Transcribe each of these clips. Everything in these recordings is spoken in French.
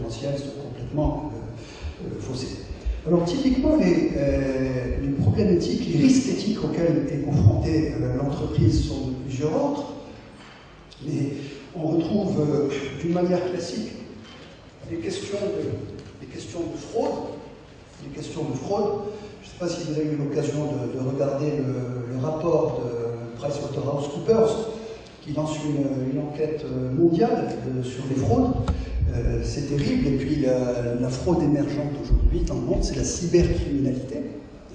concurrentiels sont complètement faussés. Alors typiquement, les problèmes éthiques, les risques éthiques auxquels est confrontée l'entreprise sont de plusieurs ordres, mais on retrouve d'une manière classique les questions de fraude. Les questions de fraude. Je ne sais pas si vous avez eu l'occasion de regarder le rapport de PricewaterhouseCoopers qui lance une enquête mondiale sur les fraudes. C'est terrible. Et puis la fraude émergente aujourd'hui dans le monde, c'est la cybercriminalité,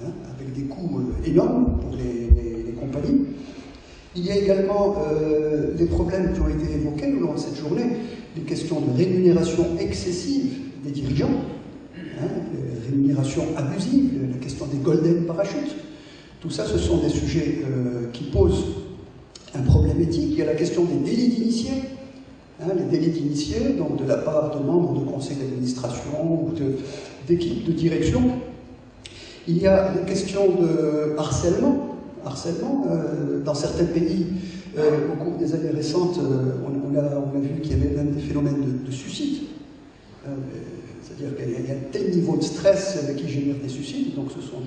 hein, avec des coûts énormes pour les compagnies. Il y a également des problèmes qui ont été évoqués au long de cette journée, les questions de rémunération excessive des dirigeants, hein, rémunération abusive, la question des golden parachutes. Tout ça, ce sont des sujets qui posent un problème éthique. Il y a la question des délits d'initiés, hein, les délits d'initiés, donc de la part de membres de conseils d'administration ou d'équipes de direction. Il y a des questions de harcèlement. Dans certains pays, au cours des années récentes, on a vu qu'il y avait même des phénomènes de suicide. C'est-à-dire qu'il y a un tel niveau de stress qui génère des suicides, donc ce sont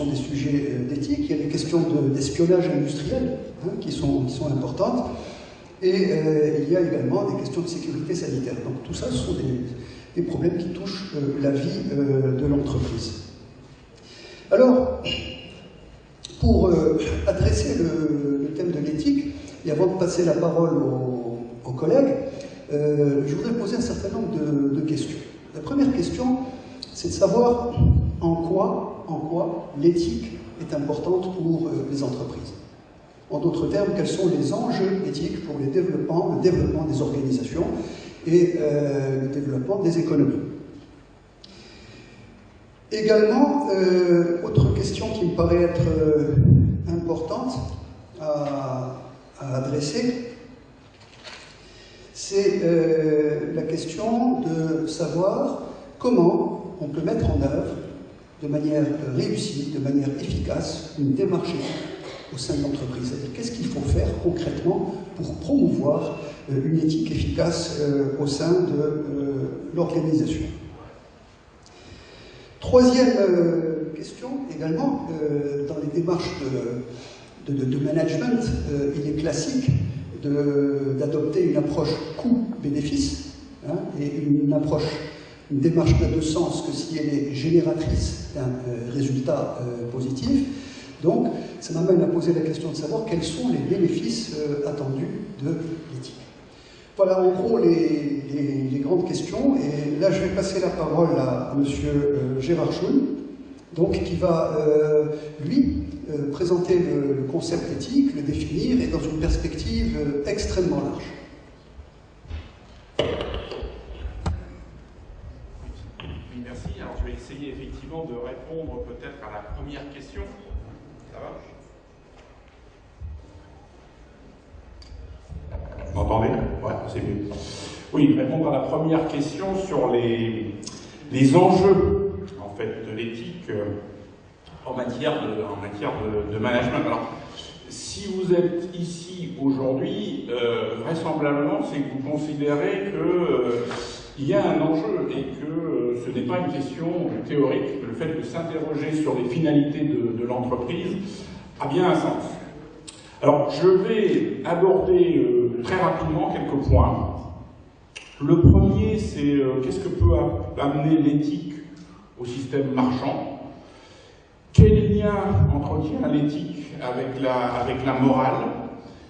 des sujets d'éthique. Il y a des questions d'espionnage industriel, hein, qui sont importantes. Et il y a également des questions de sécurité sanitaire. Donc tout ça, ce sont des problèmes qui touchent la vie de l'entreprise. Alors, pour adresser le thème de l'éthique, et avant de passer la parole aux collègues, je voudrais poser un certain nombre de questions. La première question, c'est de savoir en quoi l'éthique est importante pour les entreprises. En d'autres termes, quels sont les enjeux éthiques pour le développement des organisations et le développement des économies. Également, autre question qui me paraît être importante à adresser, c'est la question de savoir comment on peut mettre en œuvre de manière réussie, de manière efficace, une démarche éthique au sein de l'entreprise. C'est-à-dire qu'est-ce qu'il faut faire concrètement pour promouvoir une éthique efficace au sein de l'organisation. Troisième question, également, dans les démarches de management, il est classique d'adopter une approche coût-bénéfice, hein, et une démarche n'a de sens que si elle est génératrice d'un résultat positif. Donc, ça m'amène à poser la question de savoir quels sont les bénéfices attendus de l'éthique. Voilà en gros les grandes questions, et là je vais passer la parole à M. Gérard Schul, donc, qui va, lui, présenter le concept éthique, le définir, et dans une perspective extrêmement large. Oui, merci. Alors je vais essayer effectivement de répondre peut-être à la première question. Ça va ? Vous m'entendez ? Ouais, c'est mieux. Oui, répondre à la première question sur les enjeux en fait de l'éthique en matière de management. Alors, si vous êtes ici aujourd'hui, vraisemblablement, c'est que vous considérez qu'il y a un enjeu et que ce n'est pas une question théorique, que le fait de s'interroger sur les finalités de l'entreprise a bien un sens. Alors, je vais aborder très rapidement quelques points. Le premier, c'est qu'est-ce que peut amener l'éthique au système marchand? Quel lien entretient l'éthique avec la morale?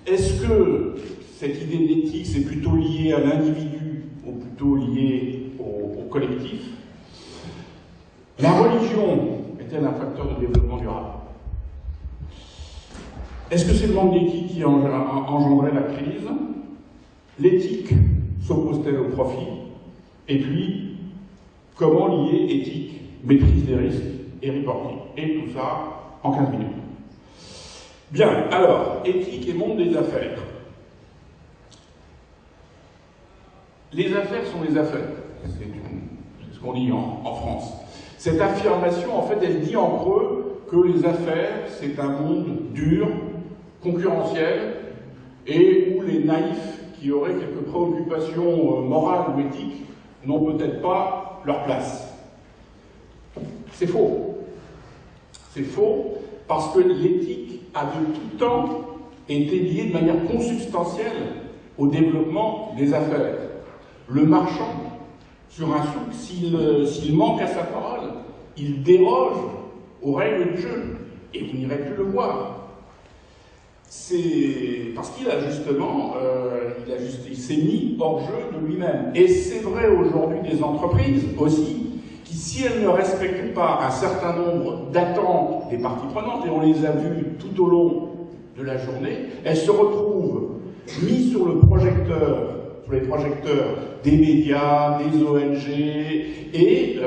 Est-ce que cette idée d'éthique, c'est plutôt lié à l'individu ou plutôt lié au collectif? La religion est-elle un facteur de développement durable? Est-ce que c'est le manque d'éthique qui a engendré la crise? L'éthique s'oppose-t-elle au profit? Et puis, comment lier éthique, maîtrise des risques et reporting? Et tout ça en 15 minutes. Bien, alors, éthique et monde des affaires. Les affaires sont des affaires. C'est ce qu'on dit en France. Cette affirmation, en fait, elle dit en creux que les affaires, c'est un monde dur, concurrentiel, et où les naïfs qui auraient quelques préoccupations morales ou éthiques n'ont peut-être pas leur place. C'est faux. C'est faux parce que l'éthique a de tout temps été liée de manière consubstantielle au développement des affaires. Le marchand, sur un souk, s'il manque à sa parole, il déroge aux règles du jeu, et vous n'irez plus le voir. C'est parce qu'il a justement, il s'est mis hors jeu de lui-même. Et c'est vrai aujourd'hui des entreprises aussi, qui, si elles ne respectent pas un certain nombre d'attentes des parties prenantes, et on les a vues tout au long de la journée, elles se retrouvent mises sur le projecteur, sur les projecteurs des médias, des ONG, et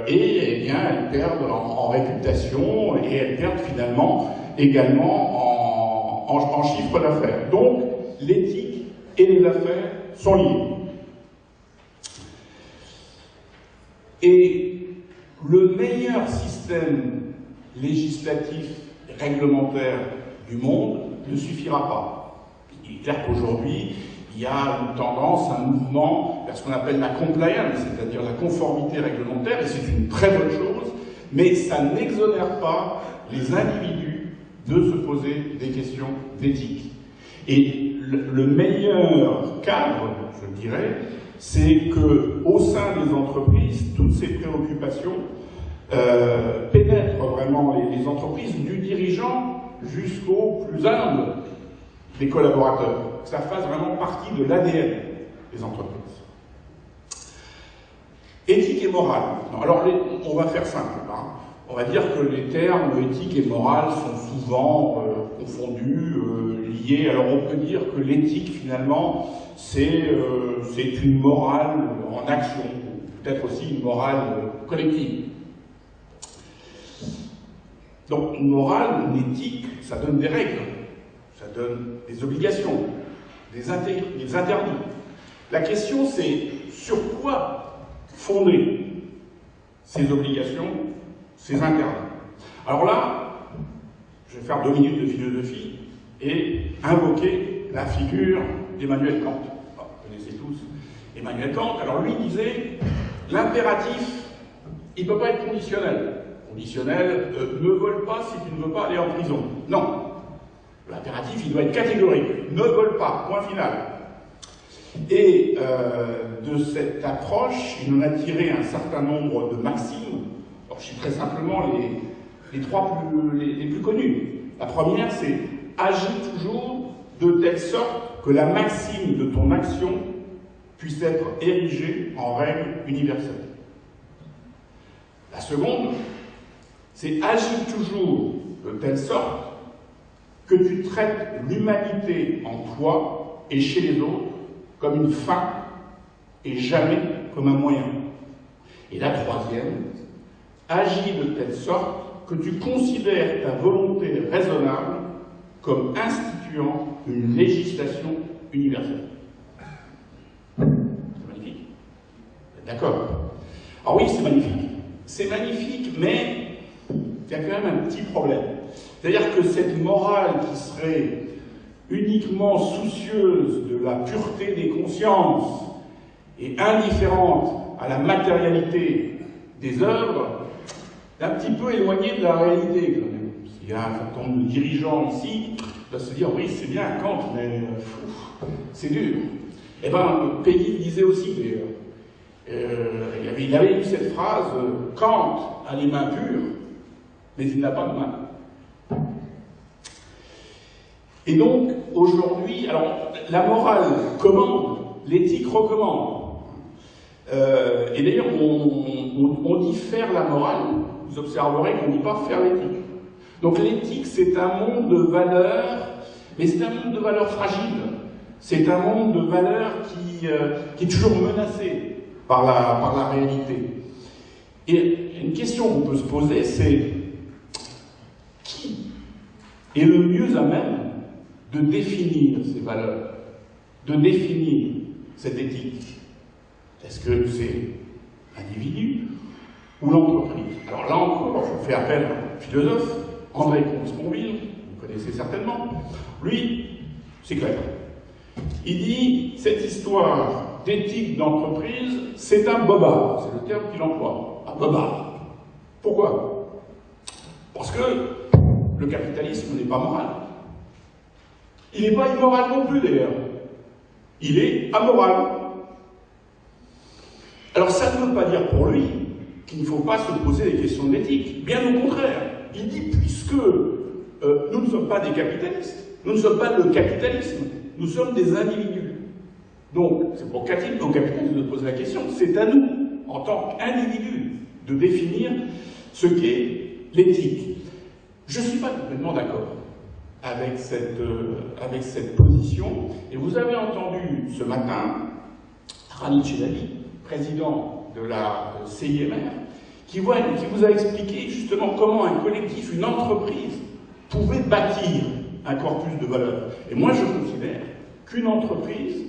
eh bien, elles perdent en réputation, et elles perdent finalement également en chiffre d'affaires. Donc, l'éthique et les affaires sont liées. Et le meilleur système législatif et réglementaire du monde ne suffira pas. Il est clair qu'aujourd'hui, il y a une tendance, un mouvement vers ce qu'on appelle la compliance, c'est-à-dire la conformité réglementaire, et c'est une très bonne chose, mais ça n'exonère pas les individus de se poser des questions d'éthique. Et le meilleur cadre, je dirais, c'est qu'au sein des entreprises, toutes ces préoccupations pénètrent vraiment les entreprises, du dirigeant jusqu'au plus humble des collaborateurs. Que ça fasse vraiment partie de l'ADN des entreprises. Éthique et morale. Non, alors, on va faire simple. Hein. On va dire que les termes éthique et morale sont souvent confondus, liés. Alors, on peut dire que l'éthique, finalement, c'est une morale en action, peut-être aussi une morale collective. Donc, une morale, une éthique, ça donne des règles, ça donne des obligations, des interdits. La question, c'est sur quoi fonder ces obligations, ces interdits. Alors là, je vais faire 2 minutes de philosophie et invoquer la figure d'Emmanuel Kant. Vous connaissez tous Emmanuel Kant. Alors lui disait, l'impératif, il ne peut pas être conditionnel. Conditionnel, ne vole pas si tu ne veux pas aller en prison. Non. L'impératif, il doit être catégorique. Ne vole pas, point final. Et de cette approche, il en a tiré un certain nombre de maximes. Alors, je citerai simplement les trois les plus connues. La première, c'est « Agis toujours de telle sorte que la maxime de ton action puisse être érigée en règle universelle. » La seconde, c'est « Agis toujours de telle sorte que tu traites l'humanité en toi et chez les autres comme une fin et jamais comme un moyen. » Et la troisième, « Agis de telle sorte que tu considères ta volonté raisonnable comme instituant une législation universelle. » C'est magnifique. D'accord? Alors oui, c'est magnifique. C'est magnifique, mais il y a quand même un petit problème. C'est-à-dire que cette morale qui serait uniquement soucieuse de la pureté des consciences et indifférente à la matérialité des œuvres, est un petit peu éloignée de la réalité quand même. Il y a un certain nombre de dirigeants ici qui doivent se dire oui, c'est bien Kant, mais c'est dur. Eh bien, Peggy disait aussi d'ailleurs. Il avait eu cette phrase Kant a les mains pures, mais il n'a pas de main. Et donc, aujourd'hui, alors, la morale commande, l'éthique recommande. Et d'ailleurs, on dit faire la morale, vous observerez qu'on ne dit pas faire l'éthique. Donc l'éthique, c'est un monde de valeurs, mais c'est un monde de valeurs fragiles. C'est un monde de valeurs qui est toujours menacé par la réalité. Et une question qu'on peut se poser, c'est qui est le mieux à même de définir ces valeurs, de définir cette éthique? Est-ce que c'est l'individu ou l'entreprise? Alors là encore, je fais appel à un philosophe, André Comte-Sponville, vous connaissez certainement. Lui, c'est clair. Il dit « Cette histoire d'éthique d'entreprise, c'est un bobard. » C'est le terme qu'il emploie. Un bobard. Pourquoi? Parce que le capitalisme n'est pas moral. Il n'est pas immoral non plus, d'ailleurs. Il est amoral. Alors ça ne veut pas dire pour lui qu'il ne faut pas se poser des questions d'éthique. Bien au contraire. Il dit, puisque nous ne sommes pas des capitalistes, nous ne sommes pas le capitalisme, nous sommes des individus. Donc, c'est pour au capitalisme de poser la question, c'est à nous, en tant qu'individus, de définir ce qu'est l'éthique. Je ne suis pas complètement d'accord avec cette position, et vous avez entendu ce matin Rani Chelali, président de la CIMR, qui vous a expliqué justement comment un collectif, une entreprise, pouvait bâtir un corpus de valeurs. Et moi, je considère qu'une entreprise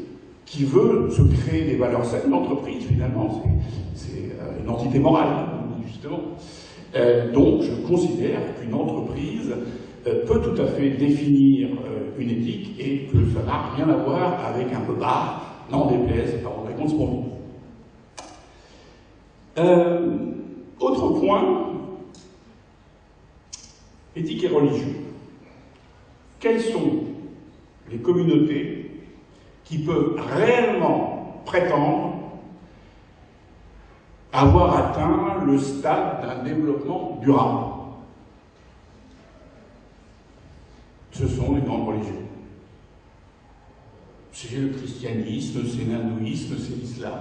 qui veut se créer des valeurs saines, l'entreprise, finalement, c'est une entité morale, justement. Donc, je considère qu'une entreprise peut tout à fait définir une éthique et que ça n'a rien à voir avec un bobard, n'en déplaise, par réponse pour nous. Autre point, éthique et religion. Quelles sont les communautés qui peuvent réellement prétendre avoir atteint le stade d'un développement durable? Ce sont les grandes religions. C'est le christianisme, c'est l'hindouisme, c'est l'islam.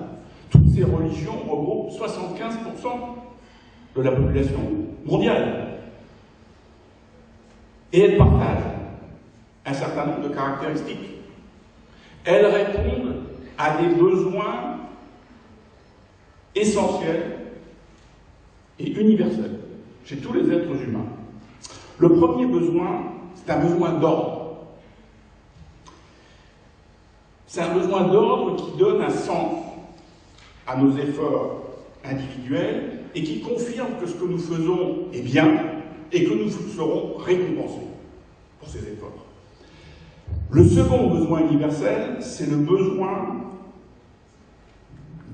Toutes ces religions regroupent 75% de la population mondiale. Et elles partagent un certain nombre de caractéristiques. Elles répondent à des besoins essentiels et universels chez tous les êtres humains. Le premier besoin, c'est un besoin d'ordre. C'est un besoin d'ordre qui donne un sens à nos efforts individuels et qui confirme que ce que nous faisons est bien et que nous serons récompensés pour ces efforts. Le second besoin universel, c'est le besoin,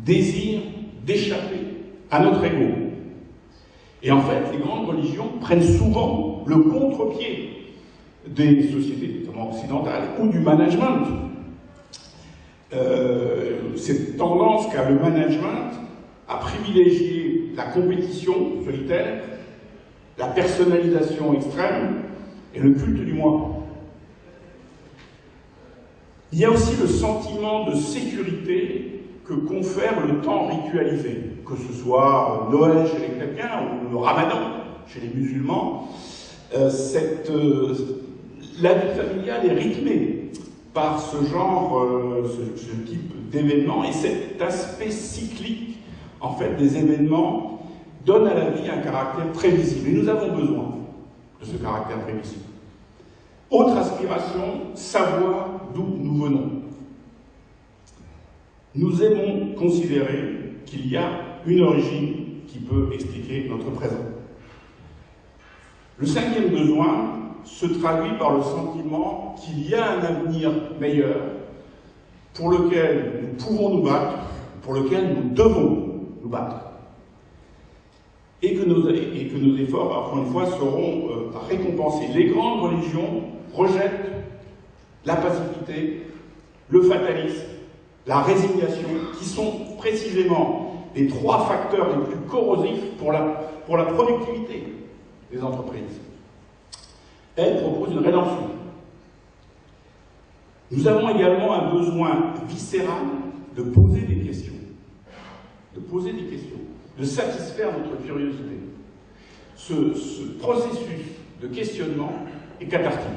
désir d'échapper à notre ego. Et en fait, les grandes religions prennent souvent le contre-pied des sociétés, notamment occidentales, ou du management. Cette tendance qu'a le management à privilégier la compétition solitaire, la personnalisation extrême et le culte du moi. Il y a aussi le sentiment de sécurité que confère le temps ritualisé, que ce soit Noël chez les chrétiens ou le Ramadan chez les musulmans. La vie familiale est rythmée par ce genre, ce type d'événements, et cet aspect cyclique, en fait, des événements donne à la vie un caractère prévisible. Et nous avons besoin de ce caractère prévisible. Autre aspiration, savoir d'où nous venons. Nous aimons considérer qu'il y a une origine qui peut expliquer notre présent. Le cinquième besoin se traduit par le sentiment qu'il y a un avenir meilleur pour lequel nous pouvons nous battre, pour lequel nous devons nous battre. Et que nos efforts, encore une fois, seront récompensés. Les grandes religions rejettent la passivité, le fatalisme, la résignation, qui sont précisément les trois facteurs les plus corrosifs pour la productivité des entreprises. Elles proposent une rédemption. Nous avons également un besoin viscéral de poser des questions. De satisfaire notre curiosité. Ce processus de questionnement est cathartique.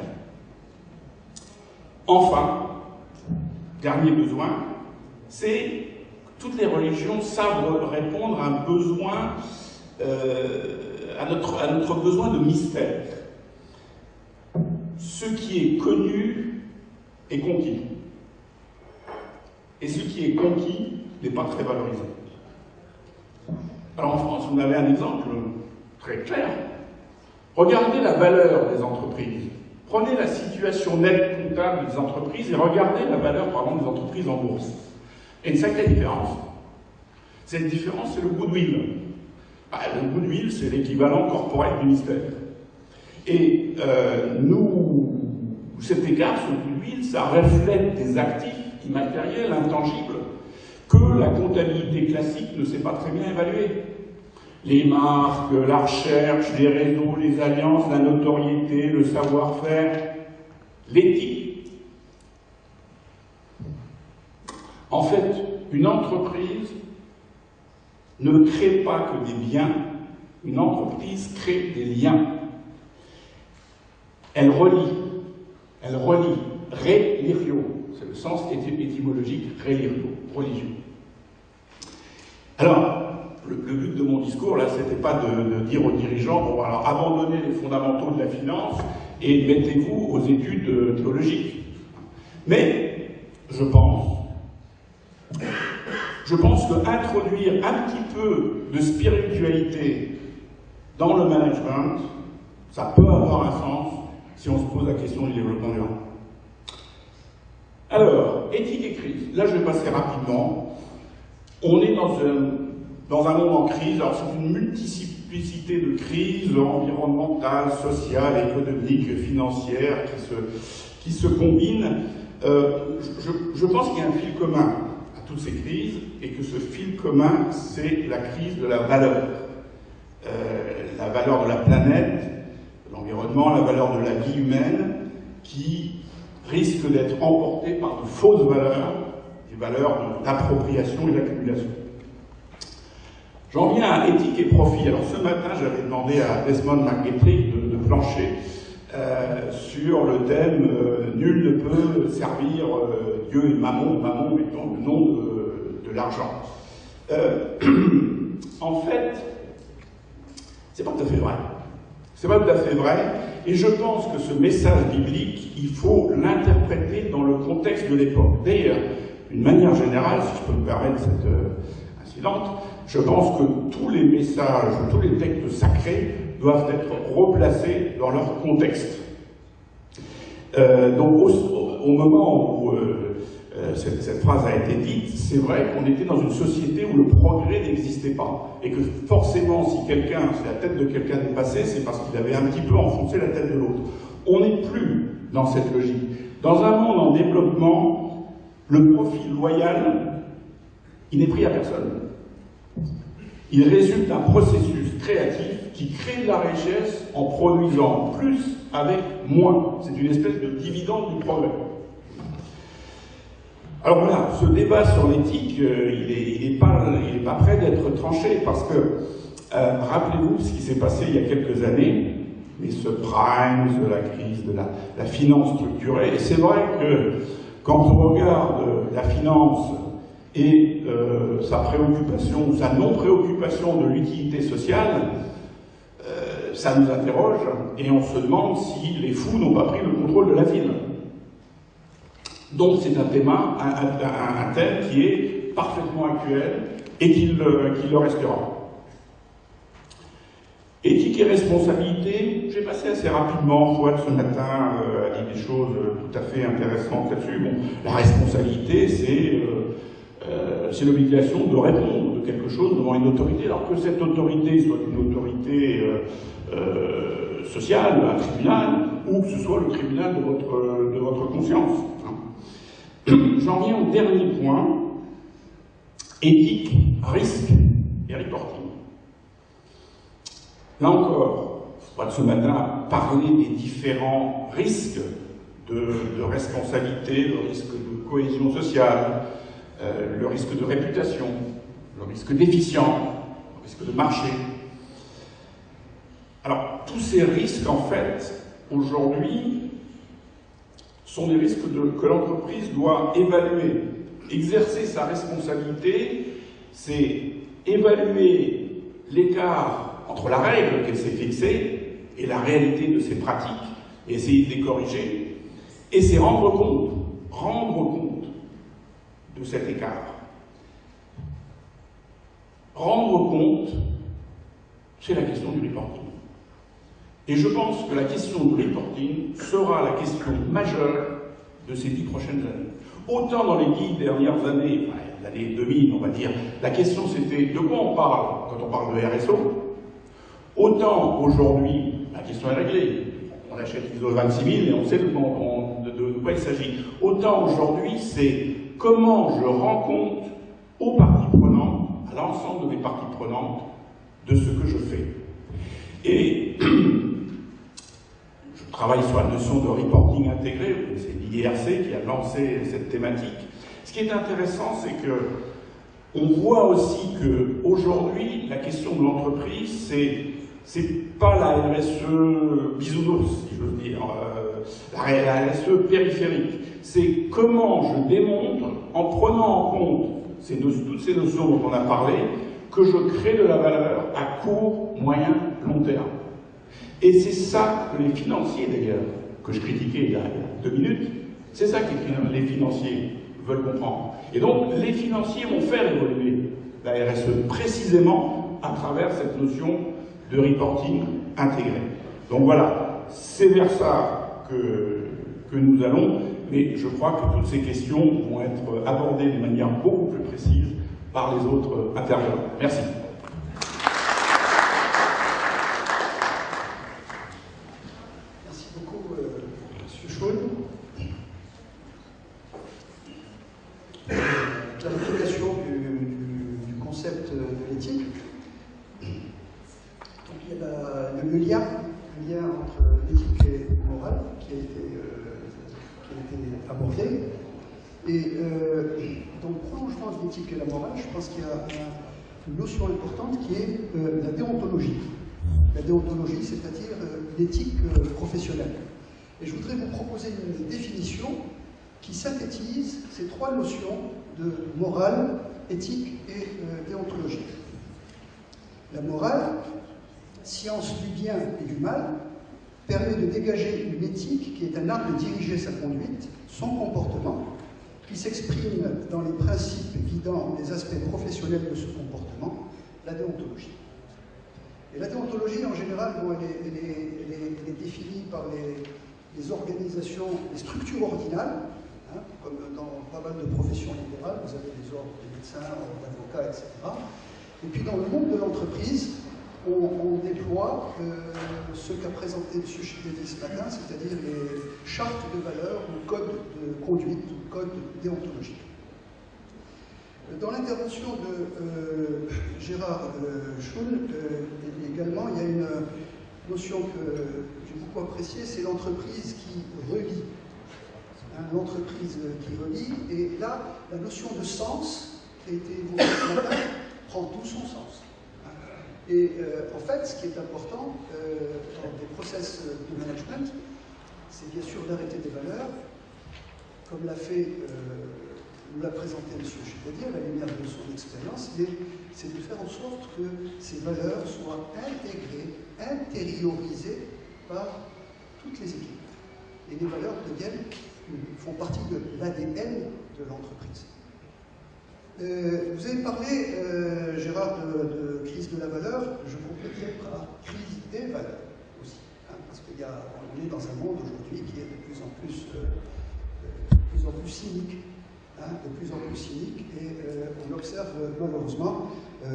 Enfin, dernier besoin, c'est que toutes les religions savent répondre à un besoin, à notre besoin de mystère. Ce qui est connu est conquis. Et ce qui est conquis n'est pas très valorisé. Alors en France, vous avez un exemple très clair. Regardez la valeur des entreprises. Prenez la situation nette comptable des entreprises et regardez la valeur, par exemple, des entreprises en bourse. Il y a une sacrée différence. Cette différence, c'est le goodwill. Le goodwill, c'est l'équivalent corporel du ministère. Et cet écart, ce goodwill, ça reflète des actifs immatériels, intangibles, que la comptabilité classique ne sait pas très bien évaluer. Les marques, la recherche, les réseaux, les alliances, la notoriété, le savoir-faire, l'éthique. En fait, une entreprise ne crée pas que des biens, une entreprise crée des liens. Elle relie, relirio, c'est le sens étymologique, relirio, religion. Alors, le but de mon discours, là, c'était pas de dire aux dirigeants, bon, alors abandonnez les fondamentaux de la finance et mettez-vous aux études théologiques. Mais, je pense qu'introduire un petit peu de spiritualité dans le management, ça peut avoir un sens si on se pose la question du développement durable. Alors, éthique et crise. Là, je vais passer rapidement. On est dans un moment en crise. Alors, c'est une multiplicité de crises environnementales, sociales, économiques, financières qui se combinent. Je pense qu'il y a un fil commun à toutes ces crises et que ce fil commun, c'est la crise de la valeur. La valeur de la planète, de l'environnement, la valeur de la vie humaine, qui risque d'être emportée par de fausses valeurs, des valeurs d'appropriation et d'accumulation. J'en viens à éthique et profit. Alors ce matin, j'avais demandé à Desmond McGettrick de plancher sur le thème nul ne peut servir Dieu et Mammon, Mammon étant le nom de l'argent. En fait, c'est pas tout à fait vrai. C'est pas tout à fait vrai, et je pense que ce message biblique, il faut l'interpréter dans le contexte de l'époque. D'ailleurs, d'une manière générale, si je peux me permettre cette incidente, je pense que tous les messages, tous les textes sacrés doivent être replacés dans leur contexte. Donc, au moment où cette phrase a été dite, c'est vrai qu'on était dans une société où le progrès n'existait pas. Et que forcément, si la tête de quelqu'un dépassait, c'est parce qu'il avait un petit peu enfoncé la tête de l'autre. On n'est plus dans cette logique. Dans un monde en développement, le profit loyal, il n'est pris à personne. Il résulte d'un processus créatif qui crée de la richesse en produisant plus avec moins. C'est une espèce de dividende du progrès. Alors voilà, ce débat sur l'éthique, il n'est pas prêt d'être tranché parce que, rappelez-vous ce qui s'est passé il y a quelques années, les subprimes, la crise de la finance structurée, et c'est vrai que quand on regarde la finance et sa préoccupation, sa non-préoccupation de l'utilité sociale, ça nous interroge et on se demande si les fous n'ont pas pris le contrôle de la ville. Donc c'est un thème qui est parfaitement actuel et qui le restera. Éthique et responsabilité, j'ai passé assez rapidement, Fouad ce matin a dit des choses tout à fait intéressantes là-dessus. Bon, la responsabilité, c'est l'obligation de répondre de quelque chose devant une autorité, alors que cette autorité soit une autorité sociale, un tribunal, ou que ce soit le tribunal de votre conscience. J'en viens au dernier point, éthique, risque et reporting. Là encore, ce matin, a parlé des différents risques de responsabilité, le risque de cohésion sociale, le risque de réputation, le risque d'efficience, le risque de marché. Alors, tous ces risques, en fait, aujourd'hui, sont des risques que l'entreprise doit évaluer. Exercer sa responsabilité, c'est évaluer l'écart entre la règle qu'elle s'est fixée et la réalité de ses pratiques, et essayer de les corriger, et c'est rendre compte de cet écart. Rendre compte, c'est la question du reporting. Et je pense que la question du reporting sera la question majeure de ces 10 prochaines années. Autant dans les 10 dernières années, l'année 2000 on va dire, la question c'était de quoi on parle quand on parle de RSO, autant aujourd'hui, la question est réglée. On achète l'ISO 26000 et on sait de quoi il s'agit. Autant aujourd'hui, c'est comment je rends compte aux parties prenantes, à l'ensemble de mes parties prenantes, de ce que je fais. Et je travaille sur la notion de reporting intégré, c'est l'IRC qui a lancé cette thématique. Ce qui est intéressant, c'est que on voit aussi qu'aujourd'hui, la question de l'entreprise, c'est pas la RSE bisounours, si je veux dire, la RSE périphérique. C'est comment je démontre, en prenant en compte toutes ces notions dont on a parlé, que je crée de la valeur à court, moyen, long terme. Et c'est ça que les financiers, d'ailleurs, que je critiquais il y a 2 minutes, c'est ça que les financiers veulent comprendre. Et donc, les financiers vont faire évoluer la RSE précisément à travers cette notion de reporting intégré. Donc voilà, c'est vers ça que nous allons, mais je crois que toutes ces questions vont être abordées de manière beaucoup plus précise par les autres intervenants. Merci. Merci beaucoup, M. Schoen. Clarification du concept de l'éthique. Donc il y a le lien entre l'éthique et la morale qui a été abordé. Et dans le prolongement de l'éthique et la morale, je pense qu'il y a une notion importante qui est la déontologie. La déontologie, c'est-à-dire l'éthique professionnelle. Et je voudrais vous proposer une définition qui synthétise ces 3 notions de morale, éthique et déontologie. La morale, science du bien et du mal, permet de dégager une éthique qui est un art de diriger sa conduite, son comportement, qui s'exprime dans les principes guidant les aspects professionnels de ce comportement, la déontologie. Et la déontologie, en général, elle est définie par les organisations, les structures ordinales, hein, comme dans pas mal de professions libérales, vous avez les ordres des médecins, d'avocats, etc. Et puis dans le monde de l'entreprise, on déploie ce qu'a présenté M. Chidevi ce matin, c'est-à-dire les chartes de valeurs ou codes de conduite, ou codes déontologiques. Dans l'intervention de Gérard Schoen, également, il y a une notion que j'ai beaucoup appréciée, c'est l'entreprise qui relie. Hein, l'entreprise qui relie, et là, la notion de sens qui a été évoquée ce matin prend tout son sens. Et en fait, ce qui est important dans des process de management, c'est bien sûr d'arrêter des valeurs, comme l'a présenté M. Chidevi à la lumière de son expérience, c'est de faire en sorte que ces valeurs soient intégrées, intériorisées par toutes les équipes. Et les valeurs font partie de l'ADN de l'entreprise. Vous avez parlé, Gérard, de crise de la valeur. Je compléterai par crise des valeurs aussi. Hein, parce qu'on est dans un monde aujourd'hui qui est de plus en plus cynique. Hein, de plus en plus cynique. Et on observe malheureusement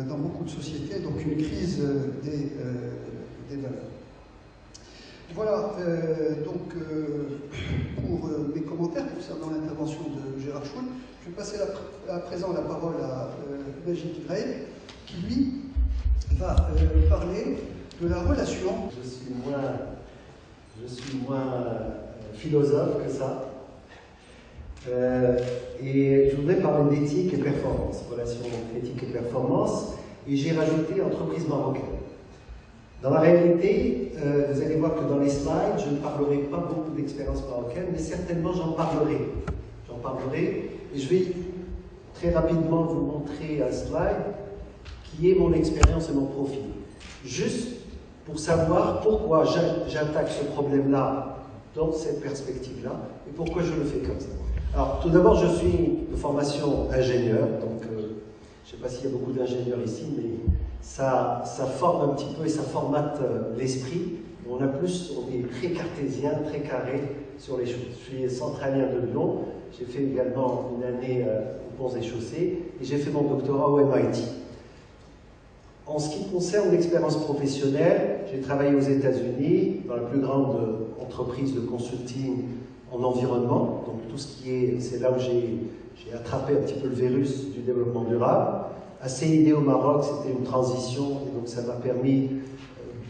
dans beaucoup de sociétés donc une crise des valeurs. Voilà, donc pour mes commentaires concernant l'intervention de Gérard Schoen, je vais passer à présent la parole à Magic Gray, qui lui va parler de la relation. Je suis moins philosophe que ça. Et je voudrais parler d'éthique et performance, relation entre éthique et performance, et j'ai rajouté entreprise marocaine. Dans la réalité, vous allez voir que dans les slides, je ne parlerai pas beaucoup d'expérience marocaine, mais certainement j'en parlerai. J'en parlerai, et je vais très rapidement vous montrer un slide qui est mon expérience et mon profil. Juste pour savoir pourquoi j'attaque ce problème-là dans cette perspective-là, et pourquoi je le fais comme ça. Alors, tout d'abord, je suis de formation ingénieur, donc je ne sais pas s'il y a beaucoup d'ingénieurs ici, mais ça forme un petit peu et ça formate l'esprit. On est très cartésien, très carré sur les choses. Je suis centralien de Lyon, j'ai fait également une année aux Ponts et Chaussées, et j'ai fait mon doctorat au MIT. En ce qui concerne l'expérience professionnelle, j'ai travaillé aux États-Unis, dans la plus grande entreprise de consulting en environnement, donc tout ce qui est, c'est là où j'ai attrapé un petit peu le virus du développement durable. À CID au Maroc, c'était une transition, et donc ça m'a permis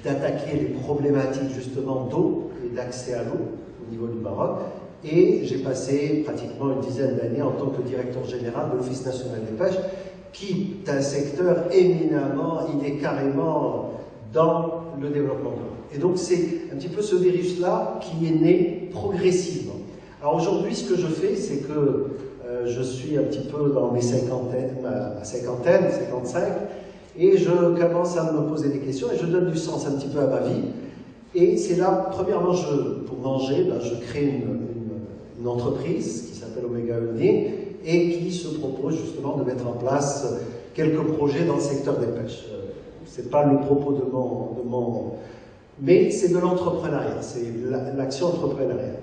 d'attaquer les problématiques justement d'eau et d'accès à l'eau au niveau du Maroc. Et j'ai passé pratiquement une dizaine d'années en tant que directeur général de l'Office national des pêches, qui est un secteur éminemment, il est carrément dans le développement durable. Et donc c'est un petit peu ce virus-là qui est né progressivement. Alors aujourd'hui, ce que je fais, c'est que je suis un petit peu dans mes ma cinquantaine, 55, et je commence à me poser des questions et je donne du sens un petit peu à ma vie. Et c'est là, premièrement, pour manger, je crée une entreprise qui s'appelle Omega Holding et qui se propose justement de mettre en place quelques projets dans le secteur des pêches. Ce n'est pas le propos de mon mais c'est de l'entrepreneuriat, c'est l'action entrepreneuriale.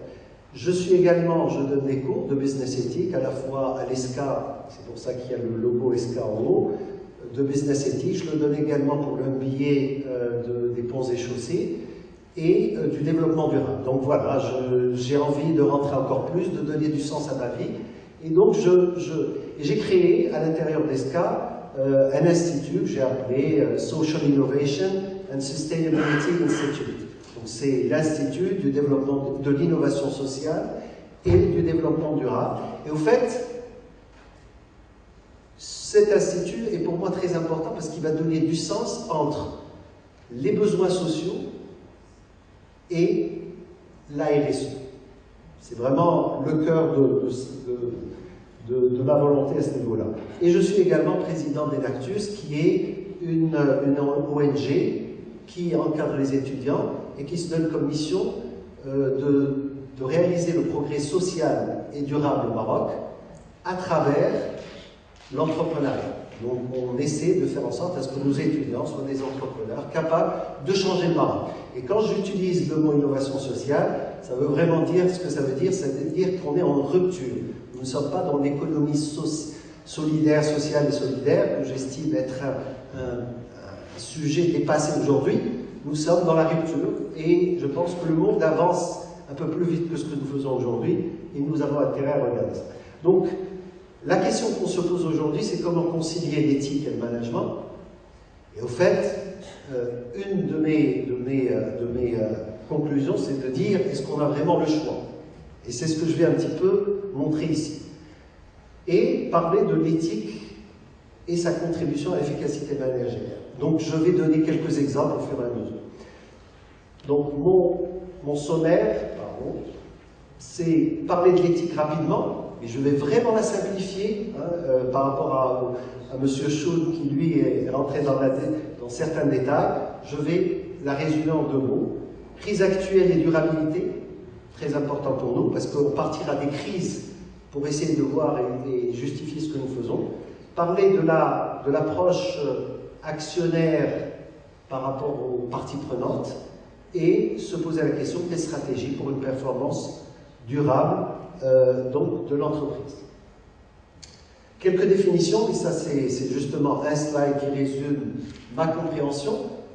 Je donne des cours de business ethic, à la fois à l'ESCA, c'est pour ça qu'il y a le logo ESCA en haut, de business ethic. Je le donne également pour le MBA des Ponts et Chaussées et du développement durable. Donc voilà, j'ai envie de rentrer encore plus, de donner du sens à ma vie. Et donc j'ai créé à l'intérieur d'ESCA un institut que j'ai appelé Social Innovation and Sustainability Institute. C'est l'Institut du développement de l'innovation sociale et du développement durable. Et au fait, cet institut est pour moi très important parce qu'il va donner du sens entre les besoins sociaux et la RSE. C'est vraiment le cœur de ma volonté à ce niveau-là. Et je suis également président d'Enactus, qui est une ONG qui encadre les étudiants et qui se donne comme mission de réaliser le progrès social et durable au Maroc à travers l'entrepreneuriat. Donc on essaie de faire en sorte à ce que nos étudiants soient des entrepreneurs capables de changer le Maroc. Et quand j'utilise le mot innovation sociale, ça veut vraiment dire ce que ça veut dire, qu'on est en rupture. Nous ne sommes pas dans l'économie solidaire, sociale et solidaire, que j'estime être un sujet dépassé aujourd'hui. Nous sommes dans la rupture et je pense que le monde avance un peu plus vite que ce que nous faisons aujourd'hui et nous avons intérêt à regarder ça. Donc, la question qu'on se pose aujourd'hui, c'est comment concilier l'éthique et le management. Et au fait, une de mes conclusions, c'est de dire, est-ce qu'on a vraiment le choix? Et c'est ce que je vais un petit peu montrer ici. Et parler de l'éthique et sa contribution à l'efficacité managériale. Donc je vais donner quelques exemples au fur et à mesure. Donc mon sommaire, c'est parler de l'éthique rapidement, et je vais vraiment la simplifier par rapport à M. Schoen qui lui est rentré dans certains détails. Je vais la résumer en 2 mots. Crise actuelle et durabilité, très important pour nous, parce qu'on partira des crises pour essayer de voir et justifier ce que nous faisons. Parler de l'approche actionnaire par rapport aux parties prenantes et se poser la question des stratégies pour une performance durable donc de l'entreprise. Quelques définitions, et ça c'est justement un slide qui résume ma compréhension.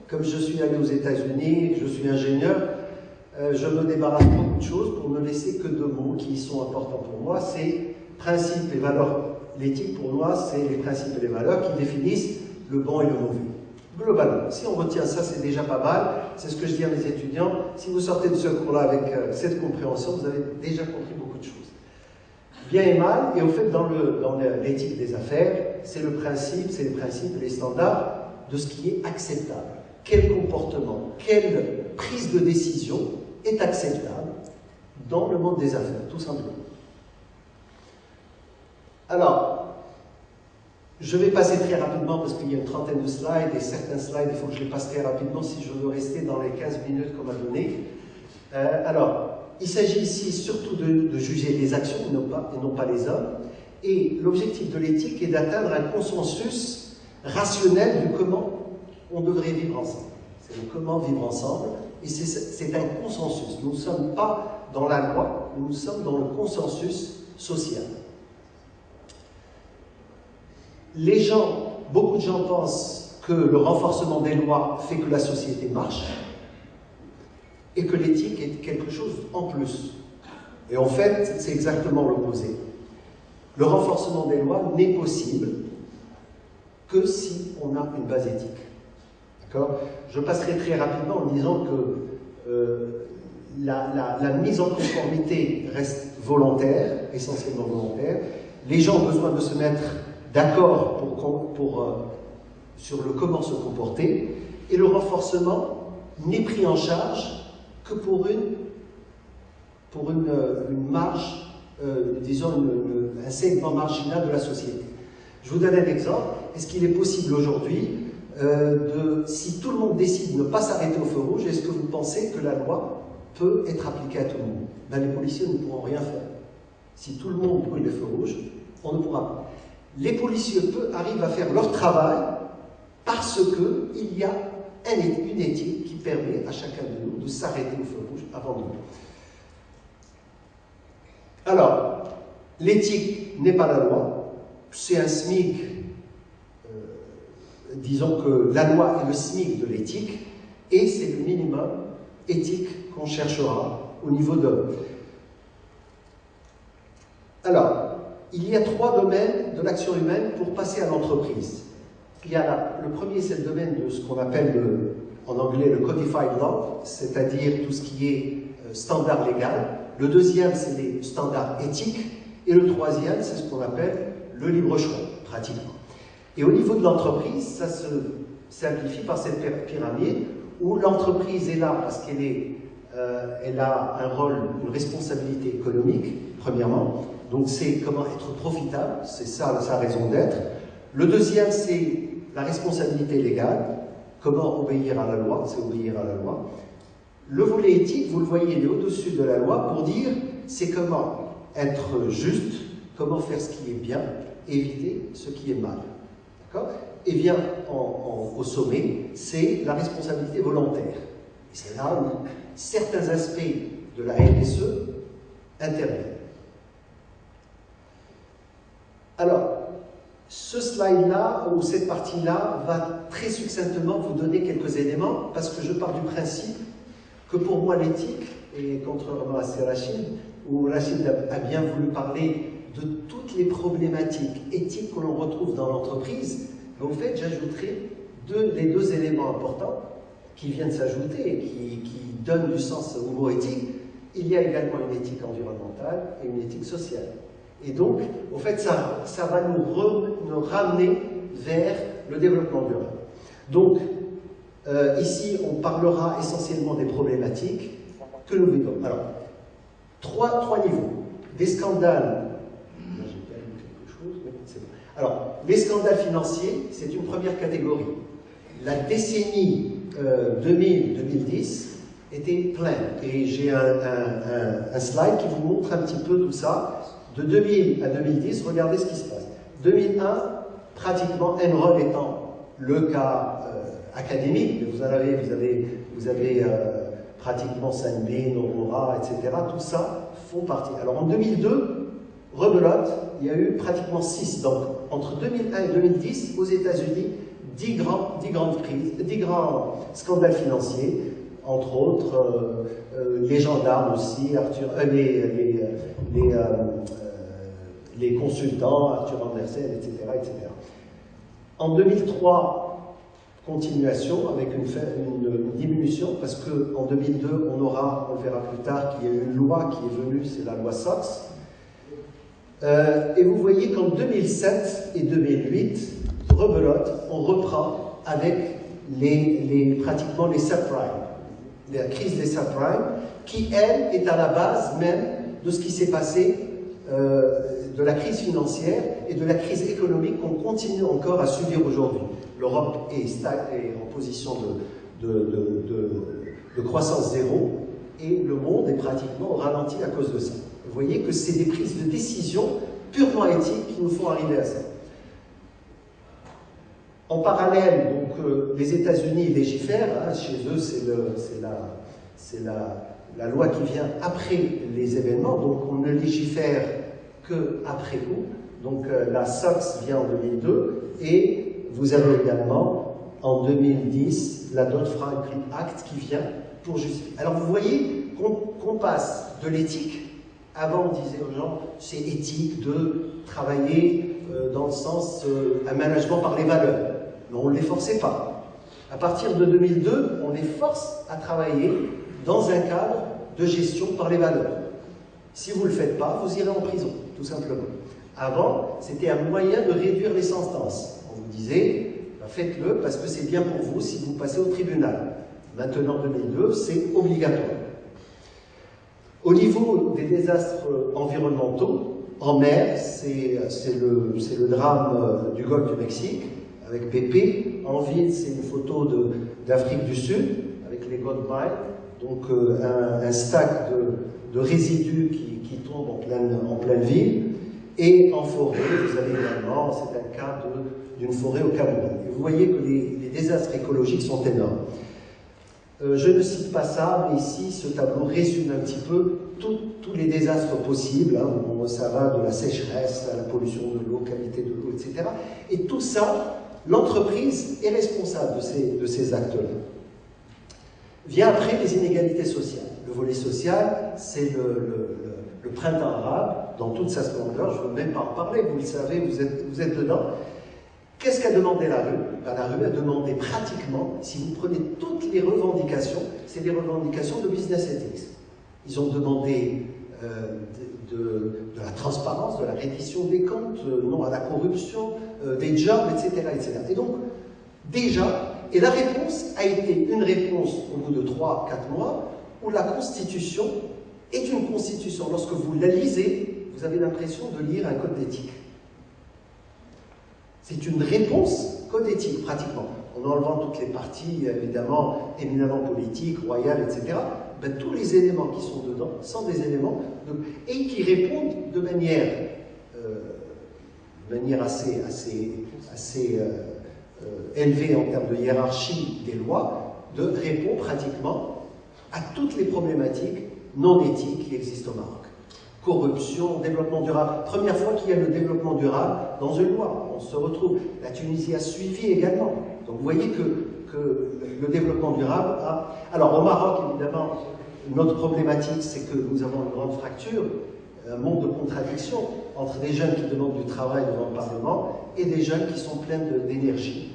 Comme je suis allé aux États-Unis, je suis ingénieur, je me débarrasse de beaucoup de choses pour ne laisser que 2 mots qui sont importants pour moi, c'est principes et valeurs. L'éthique pour moi, c'est les principes et les valeurs qui définissent le bon et le mauvais. Globalement, si on retient ça, c'est déjà pas mal. C'est ce que je dis à mes étudiants. Si vous sortez de ce cours-là avec cette compréhension, vous avez déjà compris beaucoup de choses. Bien et mal, et au fait, dans l'éthique des affaires, c'est le principe, c'est les principes, les standards de ce qui est acceptable. Quel comportement, quelle prise de décision est acceptable dans le monde des affaires, tout simplement. Alors, je vais passer très rapidement parce qu'il y a une trentaine de slides et certains slides, il faut que je les passe très rapidement si je veux rester dans les 15 minutes qu'on m'a donné. Alors, il s'agit ici surtout de juger les actions et non pas les hommes. Et l'objectif de l'éthique est d'atteindre un consensus rationnel de comment on devrait vivre ensemble. C'est le comment vivre ensemble. et c'est un consensus. Nous ne sommes pas dans la loi, nous sommes dans le consensus social. Beaucoup de gens pensent que le renforcement des lois fait que la société marche et que l'éthique est quelque chose en plus. Et en fait, c'est exactement l'opposé. Le renforcement des lois n'est possible que si on a une base éthique. D'accord ? Je passerai très rapidement en disant que la mise en conformité reste volontaire, essentiellement volontaire. Les gens ont besoin de se mettre d'accord sur le comment se comporter, et le renforcement n'est pris en charge que pour une marge, disons un segment marginal de la société. Je vous donne un exemple. Est-ce qu'il est possible aujourd'hui, si tout le monde décide de ne pas s'arrêter au feu rouge, est-ce que vous pensez que la loi peut être appliquée à tout le monde? Ben, les policiers ne pourront rien faire. Si tout le monde brûle les feux rouges, on ne pourra pas. Les policiers arrivent à faire leur travail parce qu'il y a une éthique qui permet à chacun de nous de s'arrêter au feu rouge avant de nous. Alors, l'éthique n'est pas la loi, c'est un SMIC. Disons que la loi est le SMIC de l'éthique, et c'est le minimum éthique qu'on cherchera au niveau de... Alors, il y a 3 domaines de l'action humaine pour passer à l'entreprise. Le premier, c'est le domaine de ce qu'on appelle en anglais le codified law, c'est-à-dire tout ce qui est standard légal. Le deuxième, c'est les standards éthiques. Et le troisième, c'est ce qu'on appelle le libre choix, pratiquement. Et au niveau de l'entreprise, ça se simplifie par cette pyramide où l'entreprise est là parce elle a un rôle, une responsabilité économique, premièrement. Donc c'est comment être profitable, c'est ça sa raison d'être. Le deuxième, c'est la responsabilité légale, comment obéir à la loi, c'est obéir à la loi. Le volet éthique, vous le voyez, il est au-dessus de la loi pour dire c'est comment être juste, comment faire ce qui est bien, éviter ce qui est mal. D'accord ? Et bien, au sommet, c'est la responsabilité volontaire. Et c'est là où certains aspects de la RSE interviennent. Alors, ce slide-là, ou cette partie-là, va très succinctement vous donner quelques éléments, parce que je pars du principe que pour moi l'éthique, et contrairement à Rachid, où Rachid a bien voulu parler de toutes les problématiques éthiques que l'on retrouve dans l'entreprise, en fait, j'ajouterai les 2 éléments importants qui viennent s'ajouter et qui donnent du sens au mot éthique. Il y a également une éthique environnementale et une éthique sociale. Et donc, en fait, ça va nous ramener vers le développement durable. Donc, ici, on parlera essentiellement des problématiques que nous vivons. Alors, trois niveaux. Des scandales. J'ai perdu quelque chose, mais c'est bon. Alors, les scandales financiers, c'est une première catégorie. La décennie 2000-2010 était pleine. Et j'ai un slide qui vous montre un petit peu tout ça. De 2000 à 2010, regardez ce qui se passe. 2001, pratiquement Enron étant le cas académique, vous avez pratiquement Sanbin, Aurora, etc. Tout ça font partie. Alors en 2002, rebelote, il y a eu pratiquement 6. Donc entre 2001 et 2010, aux États-Unis, 10 grandes crises, 10 grands scandales financiers, entre autres les gendarmes aussi, les consultants, Arthur Andersen, etc., etc. En 2003, continuation avec une diminution, parce qu'en 2002, on verra plus tard qu'il y a eu une loi qui est venue, c'est la loi SOX. Et vous voyez qu'en 2007 et 2008, rebelote, on reprend avec pratiquement les subprimes, la crise des subprimes, qui, elle, est à la base même de ce qui s'est passé, de la crise financière et de la crise économique qu'on continue encore à subir aujourd'hui. L'Europe est en position de croissance zéro et le monde est pratiquement ralenti à cause de ça. Vous voyez que c'est des prises de décision purement éthiques qui nous font arriver à ça. En parallèle, donc, les États-Unis légifèrent, hein, chez eux c'est la loi qui vient après les événements, donc on ne légifère qu'après coup. Donc la SOX vient en 2002 et vous avez également en 2010 la Dodd-Frank Act qui vient pour justifier. Alors vous voyez qu'on passe de l'éthique. Avant, on disait aux gens, c'est éthique de travailler dans le sens un management par les valeurs. Mais on ne les forçait pas. À partir de 2002, on les force à travailler dans un cadre de gestion par les valeurs. Si vous ne le faites pas, vous irez en prison, tout simplement. Avant, c'était un moyen de réduire les sentences. On vous disait, bah, faites-le parce que c'est bien pour vous si vous passez au tribunal. Maintenant, 2002, c'est obligatoire. Au niveau des désastres environnementaux, en mer, c'est le drame du golfe du Mexique, avec BP. En ville, c'est une photo d'Afrique du Sud, avec les Gold Mine, donc un stack de résidus qui tombe en pleine ville. Et en forêt, vous avez également, c'est un cas d'une forêt au Cameroun. Et vous voyez que les désastres écologiques sont énormes. Je ne cite pas ça, mais ici, ce tableau résume un petit peu tous les désastres possibles. Hein. Bon, ça va de la sécheresse à la pollution de l'eau, qualité de l'eau, etc. Et tout ça, l'entreprise est responsable de ces actes-là. Vient après les inégalités sociales. Le volet social, c'est le printemps arabe, dans toute sa splendeur. Je ne veux même pas en parler, vous le savez, vous êtes dedans. Qu'est-ce qu'a demandé la rue? Ben, la rue a demandé pratiquement, si vous prenez toutes les revendications, c'est des revendications de business ethics. Ils ont demandé de la transparence, de la reddition des comptes, non à la corruption, des jobs, etc., etc. Et donc, déjà, et la réponse a été une réponse au bout de 3-4 mois, où la Constitution est une Constitution. Lorsque vous la lisez, vous avez l'impression de lire un code d'éthique. C'est une réponse code éthique, pratiquement. En enlevant toutes les parties, évidemment, éminemment politiques, royales, etc., ben, tous les éléments qui sont dedans sont des éléments et qui répondent de manière assez élevée en termes de hiérarchie des lois, répond pratiquement à toutes les problématiques non éthiques qui existent au Maroc. Corruption, développement durable. Première fois qu'il y a le développement durable dans une loi. On se retrouve. La Tunisie a suivi également. Donc vous voyez que le développement durable a... Alors au Maroc, évidemment, notre problématique, c'est que nous avons une grande fracture, un monde de contradictions entre des jeunes qui demandent du travail devant le Parlement et des jeunes qui sont pleins d'énergie.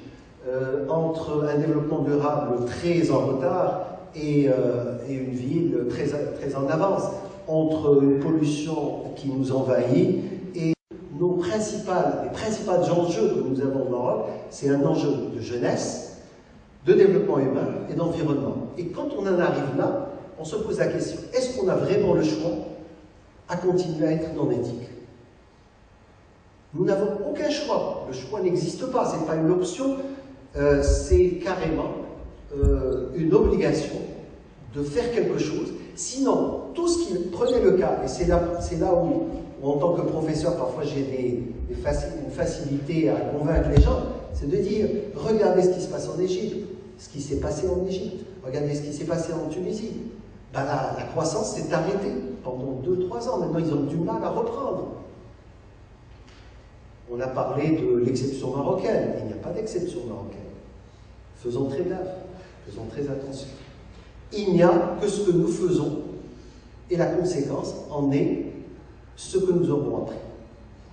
Entre un développement durable très en retard et une ville très en avance. Entre une pollution qui nous envahit et les principaux enjeux que nous avons au Maroc, c'est un enjeu de jeunesse, de développement humain et d'environnement. Et quand on en arrive là, on se pose la question, est-ce qu'on a vraiment le choix à continuer à être non éthique? Nous n'avons aucun choix. Le choix n'existe pas, ce n'est pas une option, c'est carrément une obligation de faire quelque chose. Sinon, tout ce qui prenait le cas, et c'est là où, en tant que professeur, parfois j'ai une facilité à convaincre les gens, c'est de dire, regardez ce qui se passe en Égypte, ce qui s'est passé en Égypte, regardez ce qui s'est passé en Tunisie. Ben la croissance s'est arrêtée pendant 2-3 ans, maintenant ils ont du mal à reprendre. On a parlé de l'exception marocaine, il n'y a pas d'exception marocaine. Faisons très gaffe, faisons très attention. Il n'y a que ce que nous faisons, et la conséquence en est ce que nous aurons appris.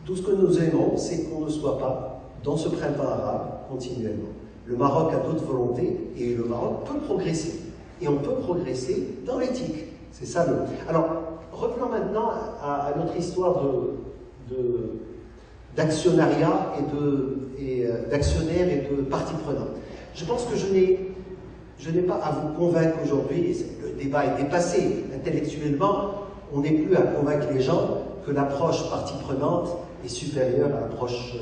Tout ce que nous aimons, c'est qu'on ne soit pas dans ce printemps arabe continuellement. Le Maroc a d'autres volontés, et le Maroc peut progresser. Et on peut progresser dans l'éthique. C'est ça le... Alors, revenons maintenant à notre histoire d'actionnariat d'actionnaires et de parties prenantes. Je pense que je n'ai pas à vous convaincre aujourd'hui, le débat est dépassé. Intellectuellement, on n'est plus à convaincre les gens que l'approche partie prenante est supérieure à l'approche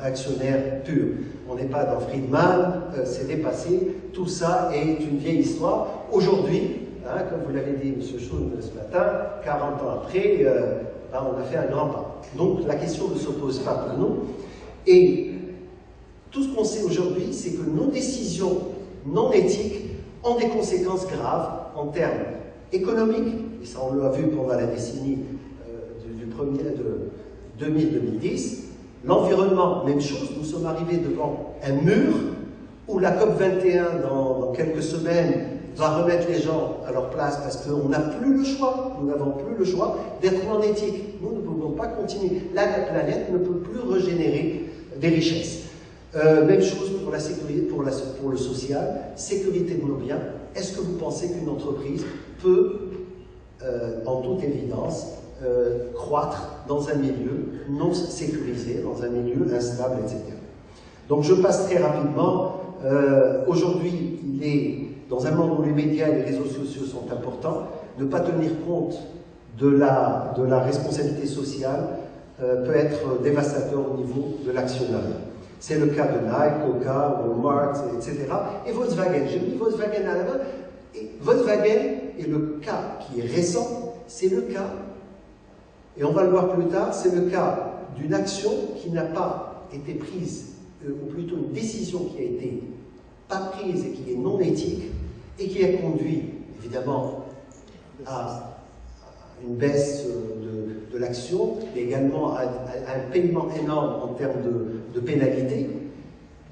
actionnaire pure. On n'est pas dans Friedman, c'est dépassé, tout ça est une vieille histoire. Aujourd'hui, hein, comme vous l'avez dit M. Schoen ce matin, 40 ans après, on a fait un grand pas. Donc la question ne se pose pas pour nous. Et Tout ce qu'on sait aujourd'hui, c'est que nos décisions non éthiques ont des conséquences graves en termes économiques, et ça on l'a vu pendant la décennie de 2000-2010. L'environnement, même chose, nous sommes arrivés devant un mur où la COP21, dans quelques semaines, va remettre les gens à leur place parce qu'on n'a plus le choix, nous n'avons plus le choix d'être en éthique. Nous ne pouvons pas continuer. La planète ne peut plus régénérer des richesses. Même chose pour la sécurité, pour le social, sécurité de nos biens. Est-ce que vous pensez qu'une entreprise peut, en toute évidence, croître dans un milieu non sécurisé, dans un milieu instable, etc. Donc je passe très rapidement. Aujourd'hui, il est dans un monde où les médias et les réseaux sociaux sont importants, ne pas tenir compte de la responsabilité sociale peut être dévastateur au niveau de l'actionnariat. C'est le cas de Nike, Coca, Walmart, etc. Et Volkswagen. J'ai mis Volkswagen à la main. Et Volkswagen est le cas qui est récent. C'est le cas, et on va le voir plus tard, c'est le cas d'une action qui n'a pas été prise, ou plutôt une décision qui a été pas prise et qui est non éthique, et qui a conduit, évidemment, à une baisse de l'action, mais également à un paiement énorme en termes de pénalité.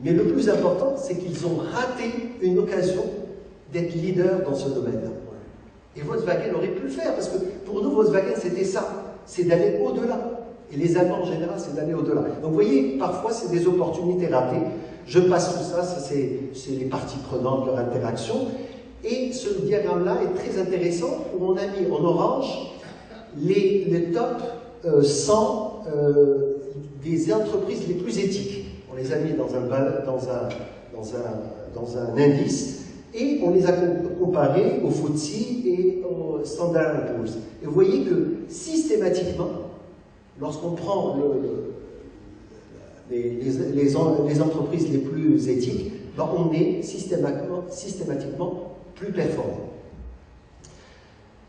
Mais le plus important, c'est qu'ils ont raté une occasion d'être leader dans ce domaine-là. Et Volkswagen aurait pu le faire, parce que pour nous, Volkswagen, c'était ça, c'est d'aller au-delà. Et les Allemands, en général, c'est d'aller au-delà. Donc vous voyez, parfois, c'est des opportunités ratées. Je passe tout ça, c'est les parties prenantes, leur interaction. Et ce diagramme-là est très intéressant, où on a mis en orange les top 100 des entreprises les plus éthiques. On les a mis dans un indice, et on les a comparés au FTSE et au Standard & Poor's. Et vous voyez que systématiquement, lorsqu'on prend les entreprises les plus éthiques, ben on est systématiquement plus performant.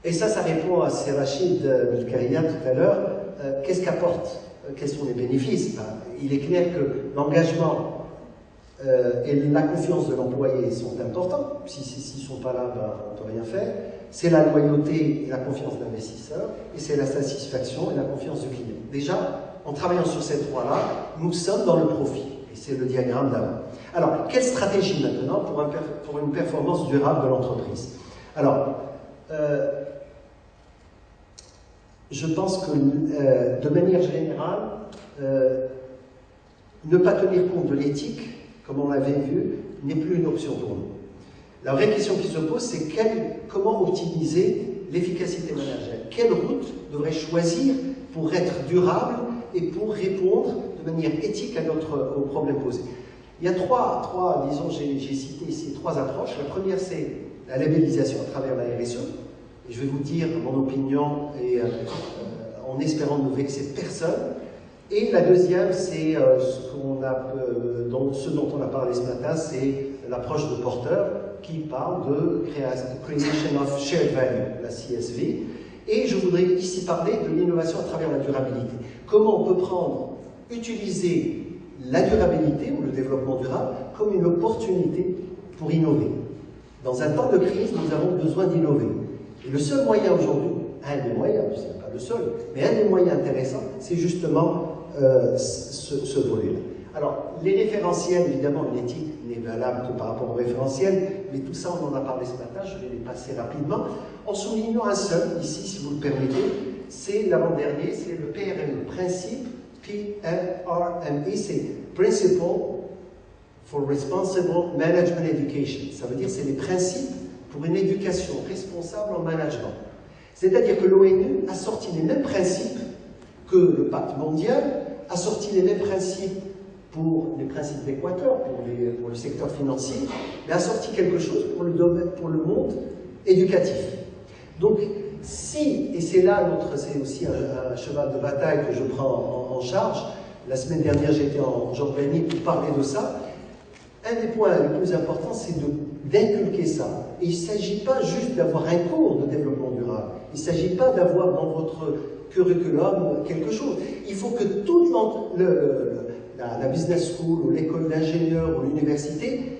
Et ça répond à Rachid Bilkaria tout à l'heure. Qu'est-ce qu'apporte? Quels sont les bénéfices? Ben, il est clair que l'engagement et la confiance de l'employé sont importants. S'ils ne sont pas là, ben, on ne peut rien faire. C'est la loyauté et la confiance de l'investisseur, et c'est la satisfaction et la confiance du client. Déjà, en travaillant sur ces trois-là, nous sommes dans le profit. Et c'est le diagramme d'avant. Alors, quelle stratégie maintenant pour une performance durable de l'entreprise? Alors, je pense que, de manière générale, ne pas tenir compte de l'éthique, comme on l'avait vu, n'est plus une option pour nous. La vraie question qui se pose, c'est comment optimiser l'efficacité managériale? Quelle route devrais-je choisir pour être durable et pour répondre de manière éthique aux problèmes posés? Il y a disons, j'ai cité ici trois approches. La première, c'est la labellisation à travers la RSE. Et je vais vous dire mon opinion, et en espérant ne vexer personne. Et la deuxième, c'est ce dont on a parlé ce matin, c'est l'approche de Porter, qui parle de Creation of Shared Value, la CSV. Et je voudrais ici parler de l'innovation à travers la durabilité. Comment on peut utiliser la durabilité ou le développement durable comme une opportunité pour innover. Dans un temps de crise, nous avons besoin d'innover. Et le seul moyen aujourd'hui, un des moyens, ce n'est pas le seul, mais un des moyens intéressants, c'est justement ce volet-là. Alors, les référentiels, évidemment, l'éthique n'est valable que par rapport aux référentiels, mais tout ça, on en a parlé ce matin, je vais les passer rapidement, en soulignant un seul, ici, si vous le permettez, c'est l'avant-dernier, c'est le PRME, principe, PRME, c'est Principle for Responsible Management Education. Ça veut dire c'est les principes pour une éducation responsable en management. C'est-à-dire que l'ONU a sorti les mêmes principes que le Pacte mondial, a sorti les mêmes principes pour les principes d'Équateur, pour le secteur financier, mais a sorti quelque chose pour le monde éducatif. Donc, et c'est là c'est aussi un cheval de bataille que je prends en charge. La semaine dernière, j'étais en Jordanie pour parler de ça. Un des points les plus importants, c'est d'inculquer ça. Et il ne s'agit pas juste d'avoir un cours de développement durable. Il ne s'agit pas d'avoir dans votre curriculum quelque chose. Il faut que toute la business school ou l'école d'ingénieur ou l'université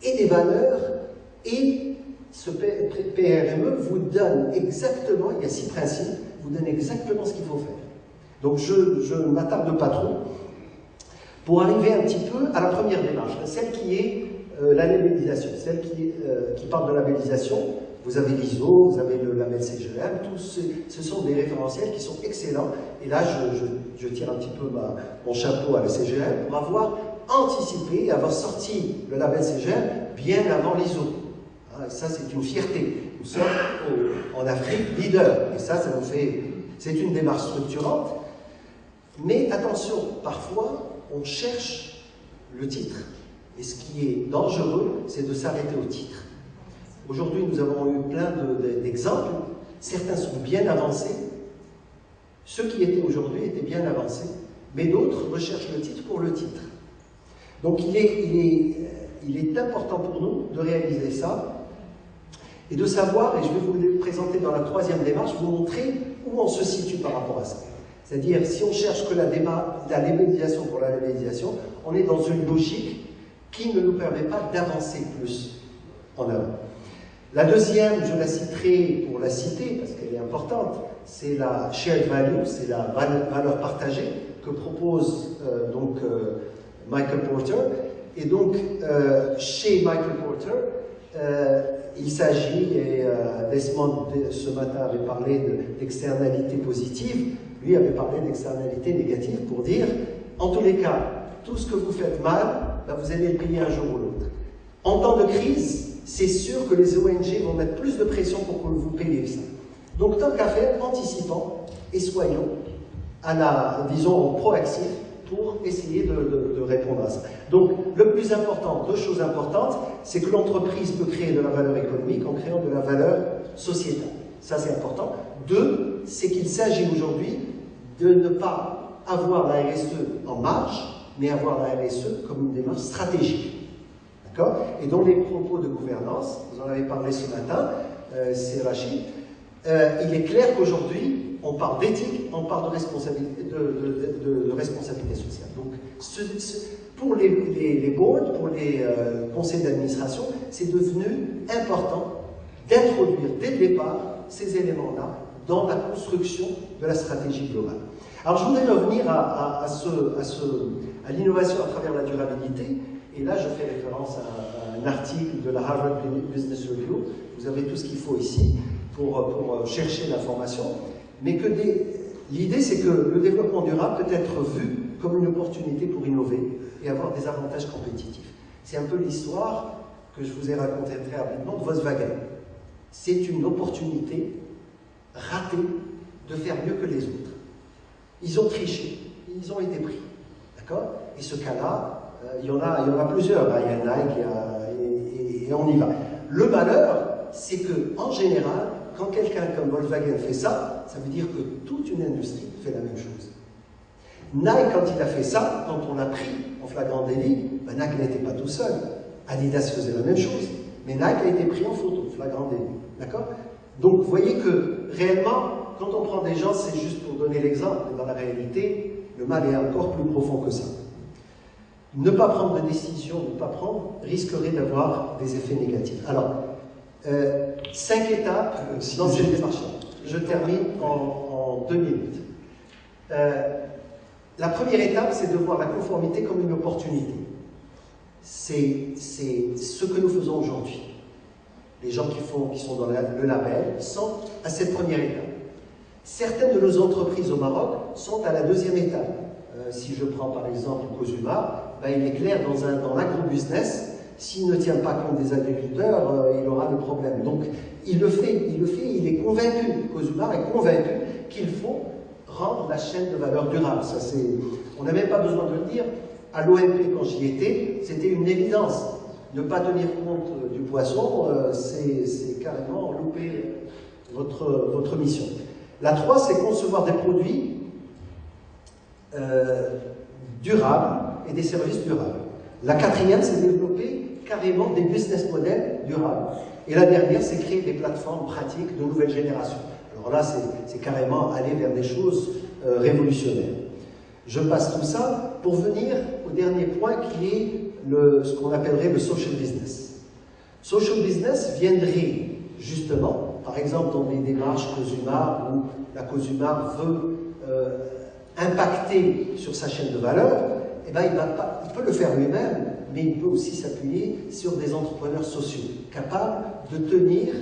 et des valeurs, et ce PRME vous donne exactement, il y a 6 principes, vous donne exactement ce qu'il faut faire. Donc je ne m'attarde pas trop pour arriver un petit peu à la première démarche, celle qui est la labellisation, celle qui parle de labellisation. Vous avez l'ISO, vous avez le label CGM, ce sont des référentiels qui sont excellents. Et là, je tire un petit peu mon chapeau à la CGM pour avoir anticipé et avoir sorti le label CGM bien avant l'ISO. Et ça, c'est une fierté. Nous sommes en Afrique leader. Et ça nous fait... C'est une démarche structurante. Mais attention, parfois, on cherche le titre. Et ce qui est dangereux, c'est de s'arrêter au titre. Aujourd'hui, nous avons eu plein d'exemples. Certains sont bien avancés. Ceux qui étaient aujourd'hui étaient bien avancés. Mais d'autres recherchent le titre pour le titre. Donc il est important pour nous de réaliser ça et de savoir, et je vais vous le présenter dans la 3e démarche, vous montrer où on se situe par rapport à ça. C'est-à-dire, si on cherche que la labellisation pour la labellisation, on est dans une logique qui ne nous permet pas d'avancer plus en avant. La deuxième, je la citerai pour la citer, parce qu'elle est importante, c'est la shared value, c'est la valeur partagée que propose Michael Porter. Et donc, chez Michael Porter, il s'agit, et Desmond ce matin avait parlé d'externalité positive, lui avait parlé d'externalité négative pour dire, en tous les cas, tout ce que vous faites mal, ben vous allez le payer un jour ou l'autre. En temps de crise, c'est sûr que les ONG vont mettre plus de pression pour que vous payiez ça. Donc, tant qu'à faire, anticipons et soyons disons, proactifs pour essayer de répondre à ça. Donc, le plus important, 2 choses importantes, c'est que l'entreprise peut créer de la valeur économique en créant de la valeur sociétale. Ça, c'est important. 2, c'est qu'il s'agit aujourd'hui de ne pas avoir la RSE en marge, mais avoir la RSE comme une démarche stratégique. D'accord? Et dans les propos de gouvernance, vous en avez parlé ce matin, c'est Rachid, il est clair qu'aujourd'hui, on parle d'éthique, on parle de responsabilité, de responsabilité sociale. Donc, pour les boards, pour les conseils d'administration, c'est devenu important d'introduire dès le départ ces éléments-là dans la construction de la stratégie globale. Alors, je voudrais revenir à l'innovation à travers la durabilité. Et là, je fais référence à un article de la Harvard Business Review. Vous avez tout ce qu'il faut ici pour chercher l'information. Mais que l'idée, c'est que le développement durable peut être vu comme une opportunité pour innover et avoir des avantages compétitifs. C'est un peu l'histoire que je vous ai racontée très rapidement de Volkswagen. C'est une opportunité ratée de faire mieux que les autres. Ils ont triché, ils ont été pris. D'accord? Et ce cas-là, il y en a plusieurs. Il y a Nike, et on y va. Le malheur, c'est qu'en général, quand quelqu'un comme Volkswagen fait ça, ça veut dire que toute une industrie fait la même chose. Nike, quand il a fait ça, quand on l'a pris en flagrant délit, ben Nike n'était pas tout seul. Adidas faisait la même chose. Mais Nike a été pris en photo, flagrant délit. D'accord? Donc, vous voyez que, réellement, quand on prend des gens, c'est juste pour donner l'exemple, mais dans la réalité, le mal est encore plus profond que ça. Ne pas prendre de décision, ne pas prendre, risquerait d'avoir des effets négatifs. Alors, 5 étapes dans cette démarche. Je termine en 2 minutes. La première étape, c'est de voir la conformité comme une opportunité. C'est ce que nous faisons aujourd'hui. Les gens qui sont dans le label sont à cette première étape. Certaines de nos entreprises au Maroc sont à la 2e étape. Si je prends par exemple Cosuma, ben il est clair dans l'agro-business, s'il ne tient pas compte des agriculteurs, il aura des problèmes. Donc il le fait, il est convaincu, Cosuma est convaincu qu'il faut rendre la chaîne de valeur durable. Ça, on n'a même pas besoin de le dire. À l'OMP, quand j'y étais, c'était une évidence. Ne pas tenir compte du poisson, c'est carrément louper votre mission. La 3, c'est concevoir des produits durables et des services durables. La 4e, c'est développer carrément des business models durables. Et la dernière, c'est créer des plateformes pratiques de nouvelle génération. Alors là, c'est carrément aller vers des choses révolutionnaires. Je passe tout ça pour venir au dernier point qui est ce qu'on appellerait le social business. Social business viendrait justement, par exemple dans des démarches COSUMAR où la COSUMAR veut impacter sur sa chaîne de valeur, eh ben, il peut le faire lui-même, mais il peut aussi s'appuyer sur des entrepreneurs sociaux capables de tenir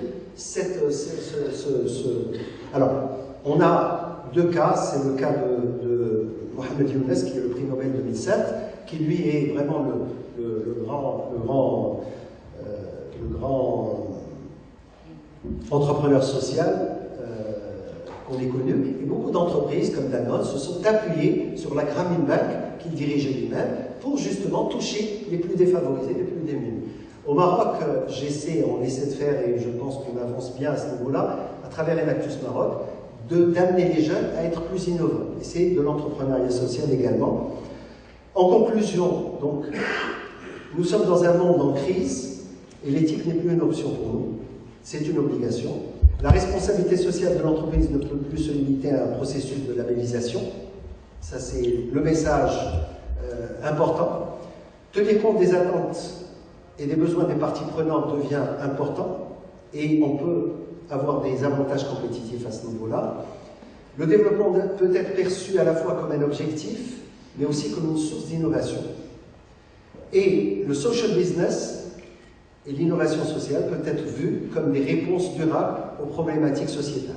Alors, on a deux cas, c'est le cas de Mohamed Younes, qui est le prix Nobel 2007, qui lui est vraiment le grand entrepreneur social qu'on ait connu. Et beaucoup d'entreprises comme Danone se sont appuyées sur la Grameen Bank qu'il dirigeait lui-même pour justement toucher les plus défavorisés, les plus démunis. Au Maroc, on essaie de faire, et je pense qu'on avance bien à ce niveau-là, à travers Enactus Maroc, d'amener les jeunes à être plus innovants. Et c'est de l'entrepreneuriat social également. En conclusion, donc, nous sommes dans un monde en crise, et l'éthique n'est plus une option pour nous, c'est une obligation. La responsabilité sociale de l'entreprise ne peut plus se limiter à un processus de labellisation. Ça, c'est le message important. Tenir compte des attentes et des besoins des parties prenantes devient important, et on peut avoir des avantages compétitifs à ce niveau-là. Le développement peut être perçu à la fois comme un objectif, mais aussi comme une source d'innovation. Et le social business et l'innovation sociale peuvent être vus comme des réponses durables aux problématiques sociétales.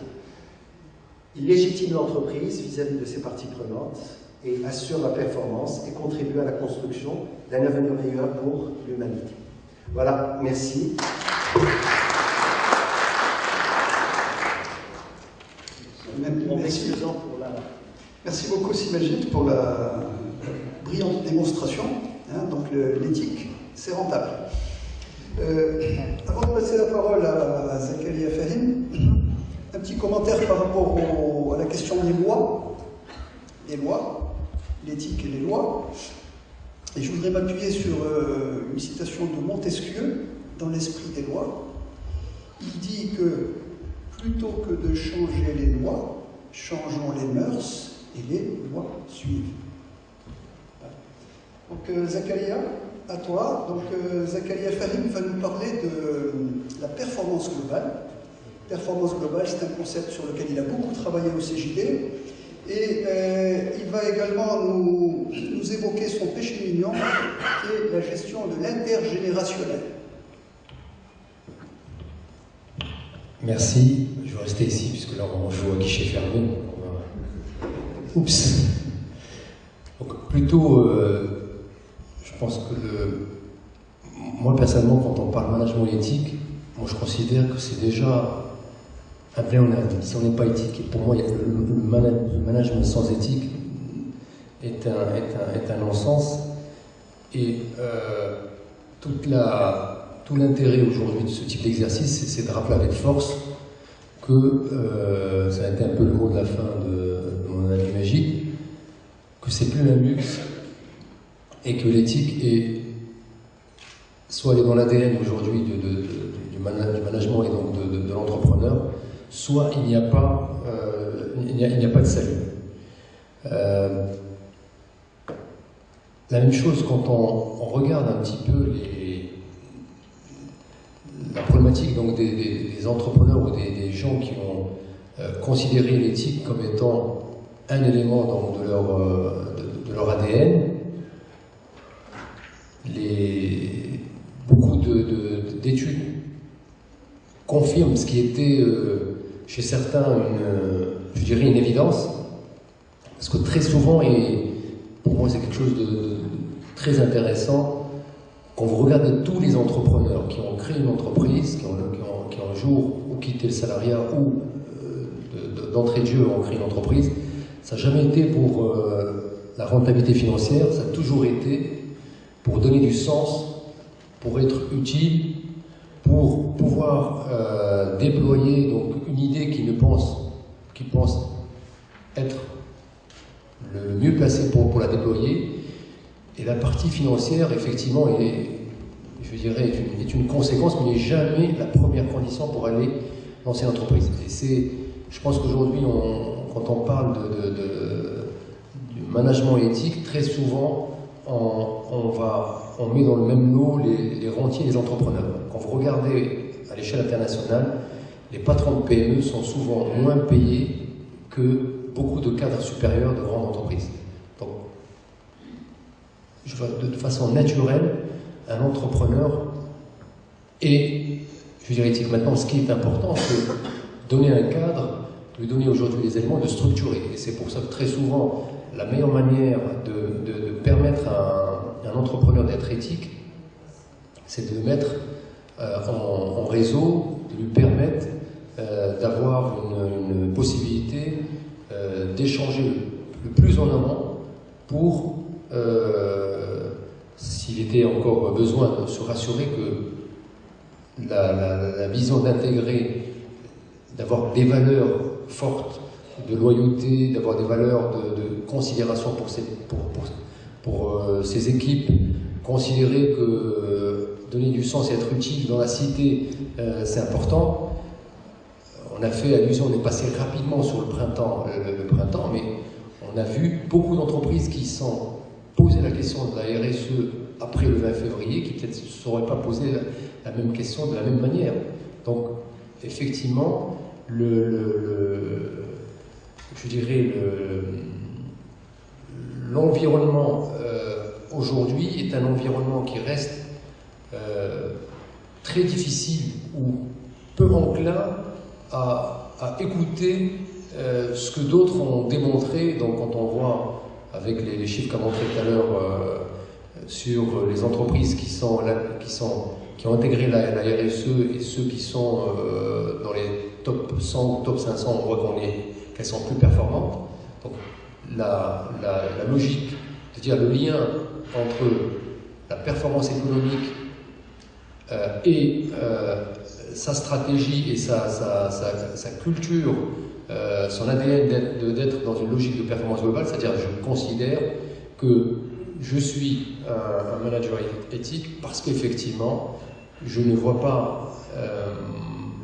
Il légitime l'entreprise vis-à-vis de ses parties prenantes et assure la performance et contribue à la construction d'un avenir meilleur pour l'humanité. Voilà, merci. Merci beaucoup Simajid pour la brillante démonstration. Donc l'éthique, c'est rentable. Avant de passer la parole à Zakaria Fahim, un petit commentaire par rapport à la question des lois. Les lois, l'éthique et les lois. Et je voudrais m'appuyer sur une citation de Montesquieu dans l'esprit des lois. Il dit que plutôt que de changer les lois, changeons les mœurs et les lois suivent. Donc Zakaria, à toi. Donc Zakaria Fahim va nous parler de la performance globale. Performance globale, c'est un concept sur lequel il a beaucoup travaillé au CJD. Et il va également nous évoquer son péché mignon, qui est la gestion de l'intergénérationnel. Merci. Je vais rester ici, puisque là on joue à guichet fermé. Oups. Donc plutôt, je pense que moi personnellement, quand on parle management éthique, moi je considère que c'est déjà un pléonasme. Si on n'est pas éthique, et pour moi le management sans éthique est un non-sens. Et tout l'intérêt aujourd'hui de ce type d'exercice, c'est de rappeler avec force que, ça a été un peu le mot de la fin de mon avis magique, que c'est plus un luxe et que l'éthique est soit elle est dans l'ADN aujourd'hui du management et donc de l'entrepreneur, soit il n'y a pas de salut. La même chose quand on regarde un petit peu la problématique donc des entrepreneurs ou des gens qui ont considéré l'éthique comme étant un élément donc, de leur ADN. Beaucoup d'études confirment ce qui était chez certains je dirais une évidence, parce que très souvent, et pour moi c'est quelque chose de très intéressant, quand vous regardez tous les entrepreneurs qui ont créé une entreprise, qui ont un jour ou quitté le salariat ou d'entrée de jeu ont créé une entreprise, ça n'a jamais été pour la rentabilité financière, ça a toujours été pour donner du sens, pour être utile, pour pouvoir déployer donc, une idée qui pense être le mieux placé pour la déployer. Et la partie financière, effectivement, est une conséquence, mais n'est jamais la première condition pour aller lancer une entreprise. Et je pense qu'aujourd'hui, quand on parle du management éthique, très souvent, on met dans le même lot les rentiers et les entrepreneurs. Quand vous regardez à l'échelle internationale, les patrons de PME sont souvent moins payés que beaucoup de cadres supérieurs de grandes entreprises. Donc, de façon naturelle, un entrepreneur est, je dirais éthique. Maintenant, ce qui est important, c'est donner un cadre, lui donner aujourd'hui les éléments, de structurer. Et c'est pour ça que très souvent, la meilleure manière de permettre à un entrepreneur d'être éthique, c'est de le mettre en réseau, de lui permettre d'avoir une possibilité d'échanger le plus en amont pour, s'il était encore besoin, de se rassurer que la vision d'intégrer, d'avoir des valeurs fortes, de loyauté, d'avoir des valeurs de considération pour ses équipes, considérer que donner du sens et être utile dans la cité, c'est important. On a fait allusion, on est passé rapidement sur le printemps, mais on a vu beaucoup d'entreprises qui se sont posé la question de la RSE après le 20 février, qui peut-être ne se seraient pas posé la même question de la même manière. Donc, effectivement, je dirais l'environnement aujourd'hui est un environnement qui reste très difficile ou peu enclin à écouter ce que d'autres ont démontré. Donc quand on voit avec les chiffres qu'a montré tout à l'heure sur les entreprises qui ont intégré la RSE et ceux qui sont dans les top 100 ou top 500, on voit qu'elles sont plus performantes. Donc la logique, c'est-à-dire le lien entre la performance économique et sa stratégie et sa culture, son ADN d'être dans une logique de performance globale, c'est-à-dire je considère que je suis un manager éthique parce qu'effectivement, je ne vois pas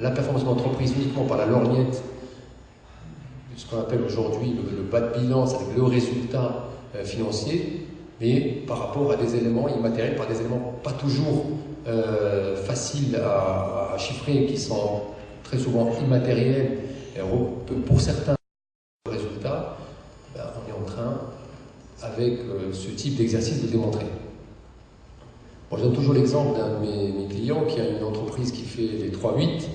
la performance de l'entreprise uniquement par la lorgnette de ce qu'on appelle aujourd'hui le bas de bilan, c'est-à-dire le résultat financier, mais par rapport à des éléments immatériels, par des éléments pas toujours faciles à chiffrer, qui sont très souvent immatériels. Et pour certains résultats, on est en train, avec ce type d'exercice, de démontrer. Bon, je donne toujours l'exemple d'un de mes clients qui a une entreprise qui fait les 3-8.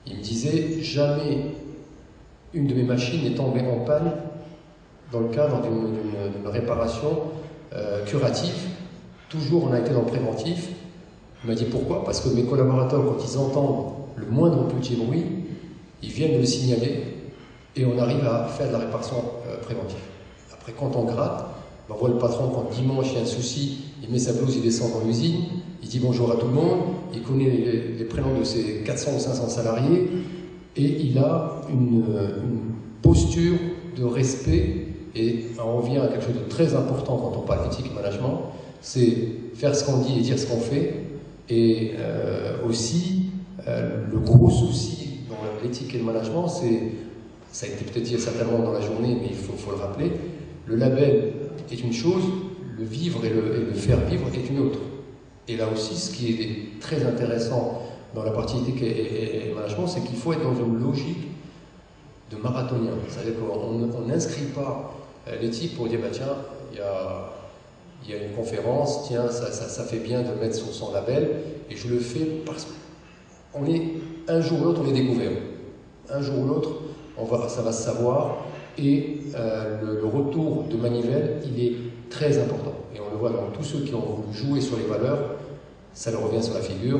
Il me disait, jamais une de mes machines n'est tombée en panne dans le cadre d'une réparation curative. Toujours on a été dans le préventif. Il m'a dit pourquoi? Parce que mes collaborateurs, quand ils entendent le moindre petit bruit, ils viennent le signaler et on arrive à faire de la réparation préventive. Après, quand on gratte, on voit le patron, quand dimanche il y a un souci, il met sa blouse, il descend dans l'usine, il dit bonjour à tout le monde, il connaît les prénoms de ses 400 ou 500 salariés et il a une posture de respect. Et on revient à quelque chose de très important quand on parle d'éthique et management, c'est faire ce qu'on dit et dire ce qu'on fait. Et aussi, le gros souci dans l'éthique et le management, ça a été peut-être dit certainement dans la journée, mais il faut le rappeler, le label est une chose, le vivre et le faire vivre est une autre. Et là aussi, ce qui est très intéressant dans la partie éthique et management, c'est qu'il faut être dans une logique de marathonien. C'est-à-dire qu'on n'inscrit pas l'éthique pour dire, bah, tiens, il y a une conférence, tiens, ça fait bien de mettre sur son label, et je le fais parce qu'on est, un jour ou l'autre, on est découvert. Un jour ou l'autre, ça va se savoir, et le retour de manivelle, il est très important. Et on le voit dans tous ceux qui ont voulu jouer sur les valeurs, ça leur revient sur la figure.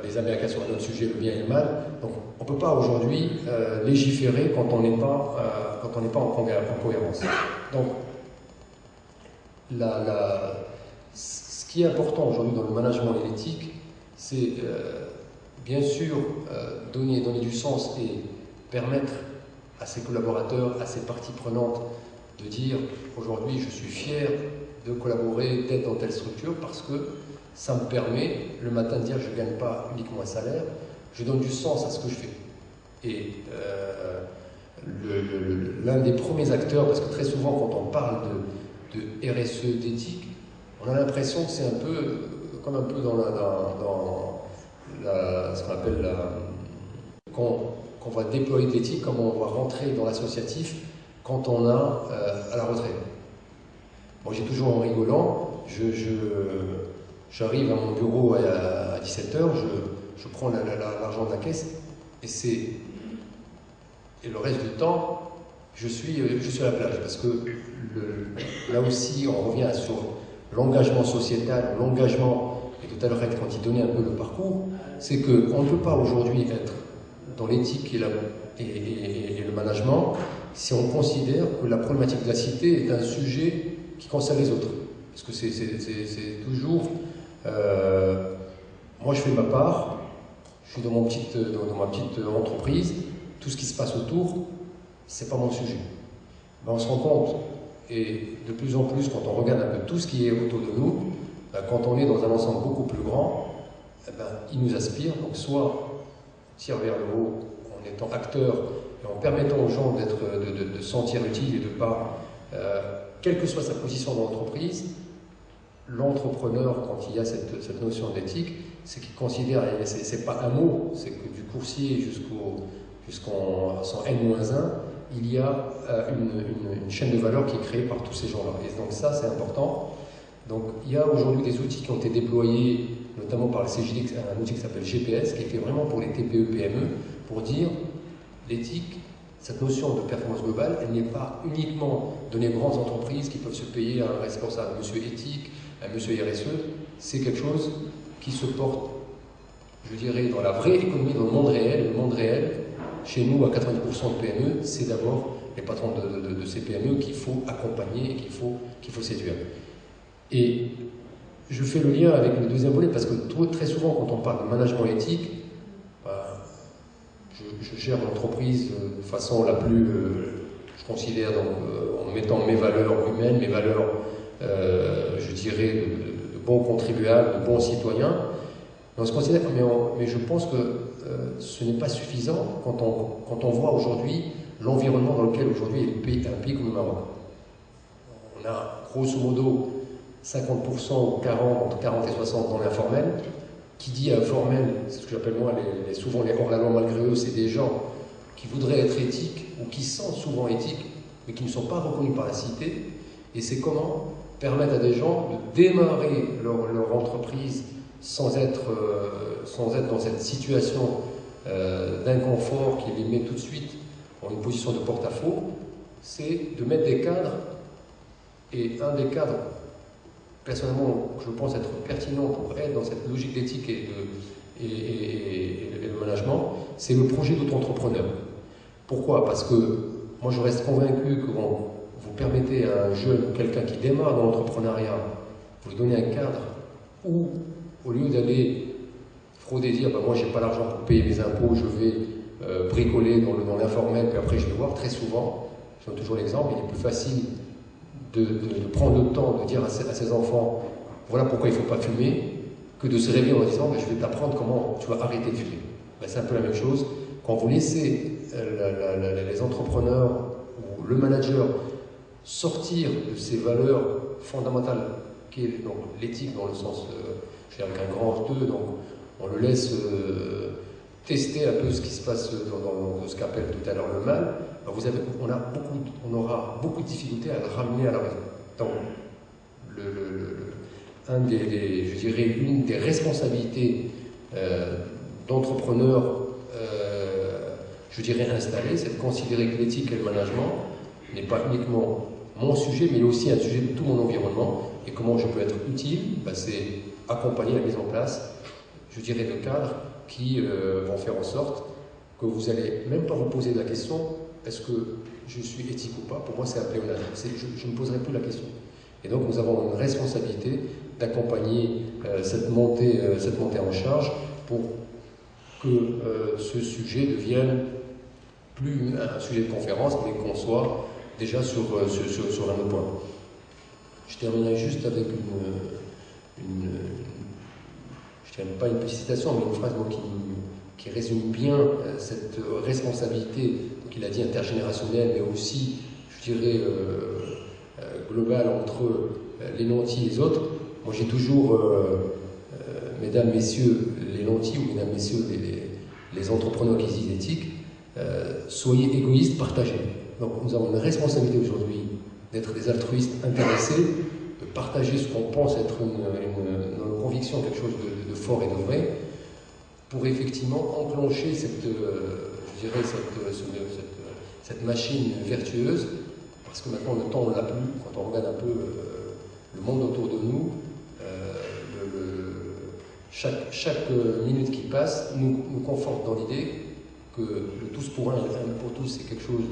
Les Américains sur un autre sujet, le bien et le mal. Donc on ne peut pas aujourd'hui légiférer quand on n'est pas en cohérence. Donc ce qui est important aujourd'hui dans le management et l'éthique, c'est bien sûr donner du sens et permettre à ses collaborateurs, à ses parties prenantes de dire aujourd'hui je suis fier de collaborer, d'être dans telle structure parce que ça me permet le matin de dire je ne gagne pas uniquement un salaire, je donne du sens à ce que je fais. Et l'un des premiers acteurs, parce que très souvent quand on parle de RSE, d'éthique, on a l'impression que c'est un peu comme un peu dans ce qu'on appelle qu'on va déployer de l'éthique, comme on va rentrer dans l'associatif quand on a à la retraite. Moi j'ai toujours en rigolant, j'arrive à mon bureau à 17h, je prends l'argent de la caisse et le reste du temps, je suis à la plage, parce que là aussi on revient sur l'engagement sociétal, l'engagement, et tout à l'heure quand il donnait un peu le parcours, c'est qu'on ne peut pas aujourd'hui être dans l'éthique et le management si on considère que la problématique de la cité est un sujet qui concerne les autres. Parce que c'est toujours... moi je fais ma part, je suis dans ma petite entreprise, tout ce qui se passe autour, c'est pas mon sujet. Ben, on se rend compte, et de plus en plus quand on regarde un peu tout ce qui est autour de nous, ben, quand on est dans un ensemble beaucoup plus grand, ben, il nous aspire, donc soit tire vers le haut en étant acteur et en permettant aux gens de sentir utile et de pas, quelle que soit sa position dans l'entreprise, l'entrepreneur, quand il y a cette notion d'éthique, c'est qu'il considère, et c'est pas un mot, c'est que du coursier jusqu'en N-1, il y a une chaîne de valeur qui est créée par tous ces gens-là. Et donc ça, c'est important. Donc il y a aujourd'hui des outils qui ont été déployés, notamment par le CJD, un outil qui s'appelle GPS, qui est fait vraiment pour les TPE, PME, pour dire l'éthique, cette notion de performance globale, elle n'est pas uniquement donnée aux grandes entreprises qui peuvent se payer un responsable, un monsieur éthique, un monsieur RSE, c'est quelque chose qui se porte, je dirais, dans la vraie économie, dans le monde réel. Le monde réel, chez nous, à 90% de PME, c'est d'abord les patrons de ces PME qu'il faut accompagner et qu'il faut séduire. Et je fais le lien avec le deuxième volet parce que très souvent, quand on parle de management éthique, je gère l'entreprise de façon la plus, je considère, donc, en mettant mes valeurs humaines, mes valeurs, je dirais, de bons contribuables, de bons citoyens. On se considère, mais je pense que ce n'est pas suffisant quand on voit aujourd'hui l'environnement dans lequel aujourd'hui est un pays comme le Maroc. On a grosso modo 50% ou 40, entre 40 et 60 dans l'informel. Qui dit informel, c'est ce que j'appelle moi souvent les hors-la-loi malgré eux, c'est des gens qui voudraient être éthiques ou qui sont souvent éthiques, mais qui ne sont pas reconnus par la cité. Et c'est comment permettre à des gens de démarrer leur entreprise sans être dans cette situation d'inconfort qui les met tout de suite en une position de porte-à-faux, c'est de mettre des cadres, et un des cadres, personnellement, je pense être pertinent pour être dans cette logique d'éthique et le management, c'est le projet d'auto-entrepreneur. Pourquoi? Parce que moi je reste convaincu que vous permettez à un jeune ou quelqu'un qui démarre dans l'entrepreneuriat, vous lui donnez un cadre où, au lieu d'aller frauder, dire moi j'ai pas l'argent pour payer mes impôts, je vais bricoler dans l'informel, puis après je vais voir, très souvent, je donne toujours l'exemple, il est plus facile de prendre le temps de dire à ses enfants voilà pourquoi il ne faut pas fumer, que de se réveiller en disant je vais t'apprendre comment tu vas arrêter de fumer. Ben, c'est un peu la même chose. Quand vous laissez les entrepreneurs ou le manager sortir de ces valeurs fondamentales qui est donc l'éthique dans le sens, je dirais avec un grand E, donc on le laisse tester un peu ce qui se passe dans ce qu'appelle tout à l'heure le mal, on aura beaucoup de difficultés à le ramener à la raison. Donc, je dirais une des responsabilités d'entrepreneurs, je dirais installés, c'est de considérer que l'éthique et le management n'est pas uniquement mon sujet, mais aussi un sujet de tout mon environnement. Et comment je peux être utile, c'est accompagner la mise en place, je dirais, de cadres qui vont faire en sorte que vous n'allez même pas vous poser la question est-ce que je suis éthique ou pas. Pour moi, c'est appelé au hasard. Je ne poserai plus la question. Et donc, nous avons une responsabilité d'accompagner cette montée en charge pour que ce sujet devienne plus un sujet de conférence, mais qu'on soit déjà sur un autre point. Je terminerai juste avec je ne dirais pas une petite citation, mais une phrase qui résume bien cette responsabilité qu'il a dit intergénérationnel, mais aussi, je dirais, global entre les nantis et les autres. Moi, j'ai toujours, mesdames, messieurs, les nantis, ou mesdames, messieurs, les entrepreneurs qui disent éthique, soyez égoïstes, partagez. Donc, nous avons une responsabilité aujourd'hui d'être des altruistes intéressés, de partager ce qu'on pense être dans nos convictions quelque chose de fort et de vrai, pour effectivement enclencher cette, je dirais, cette machine vertueuse, parce que maintenant le temps on l'a plus, quand on regarde un peu le monde autour de nous, chaque minute qui passe nous conforte dans l'idée que le tous pour un et un pour tous c'est quelque chose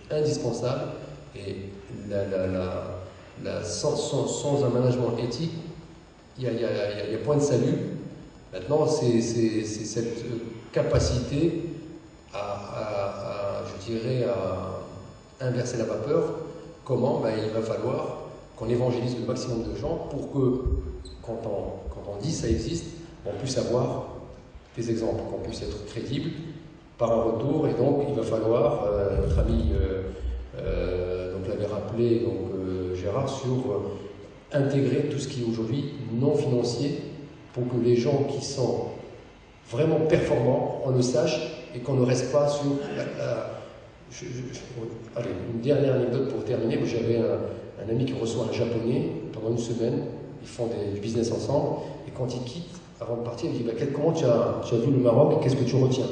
d'indispensable, et sans un management éthique, il y a point de salut. Maintenant, c'est cette capacité je dirais, à inverser la vapeur. Comment? Il va falloir qu'on évangélise le maximum de gens pour que, quand on dit ça existe, on puisse avoir des exemples, qu'on puisse être crédible par un retour. Et donc, il va falloir, notre ami donc l'avait rappelé, Gérard, sur intégrer tout ce qui est aujourd'hui non financier, pour que les gens qui sont vraiment performants, on le sache, et qu'on ne reste pas sur allez, une dernière anecdote pour terminer. J'avais un ami qui reçoit un japonais pendant une semaine, ils font du business ensemble, et quand il quitte, avant de partir, il dit comment tu as vu le Maroc, qu'est-ce que tu retiens?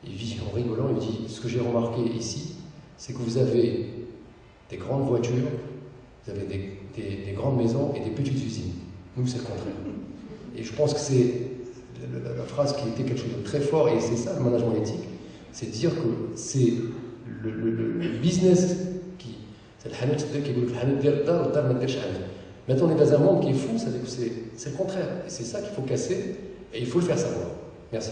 Il dit en rigolant, il dit ce que j'ai remarqué ici, c'est que vous avez des grandes voitures, vous avez des grandes maisons et des petites usines. Nous, c'est le contraire. Et je pense que c'est la phrase qui était quelque chose de très fort, et c'est ça le management éthique, c'est de dire que c'est le business qui. C'est le hanut qui dit le hanut dir dar ou dar ma dirsh hanut. Maintenant, on est dans un monde qui est fou, c'est le contraire. Et c'est ça qu'il faut casser, et il faut le faire savoir. Merci.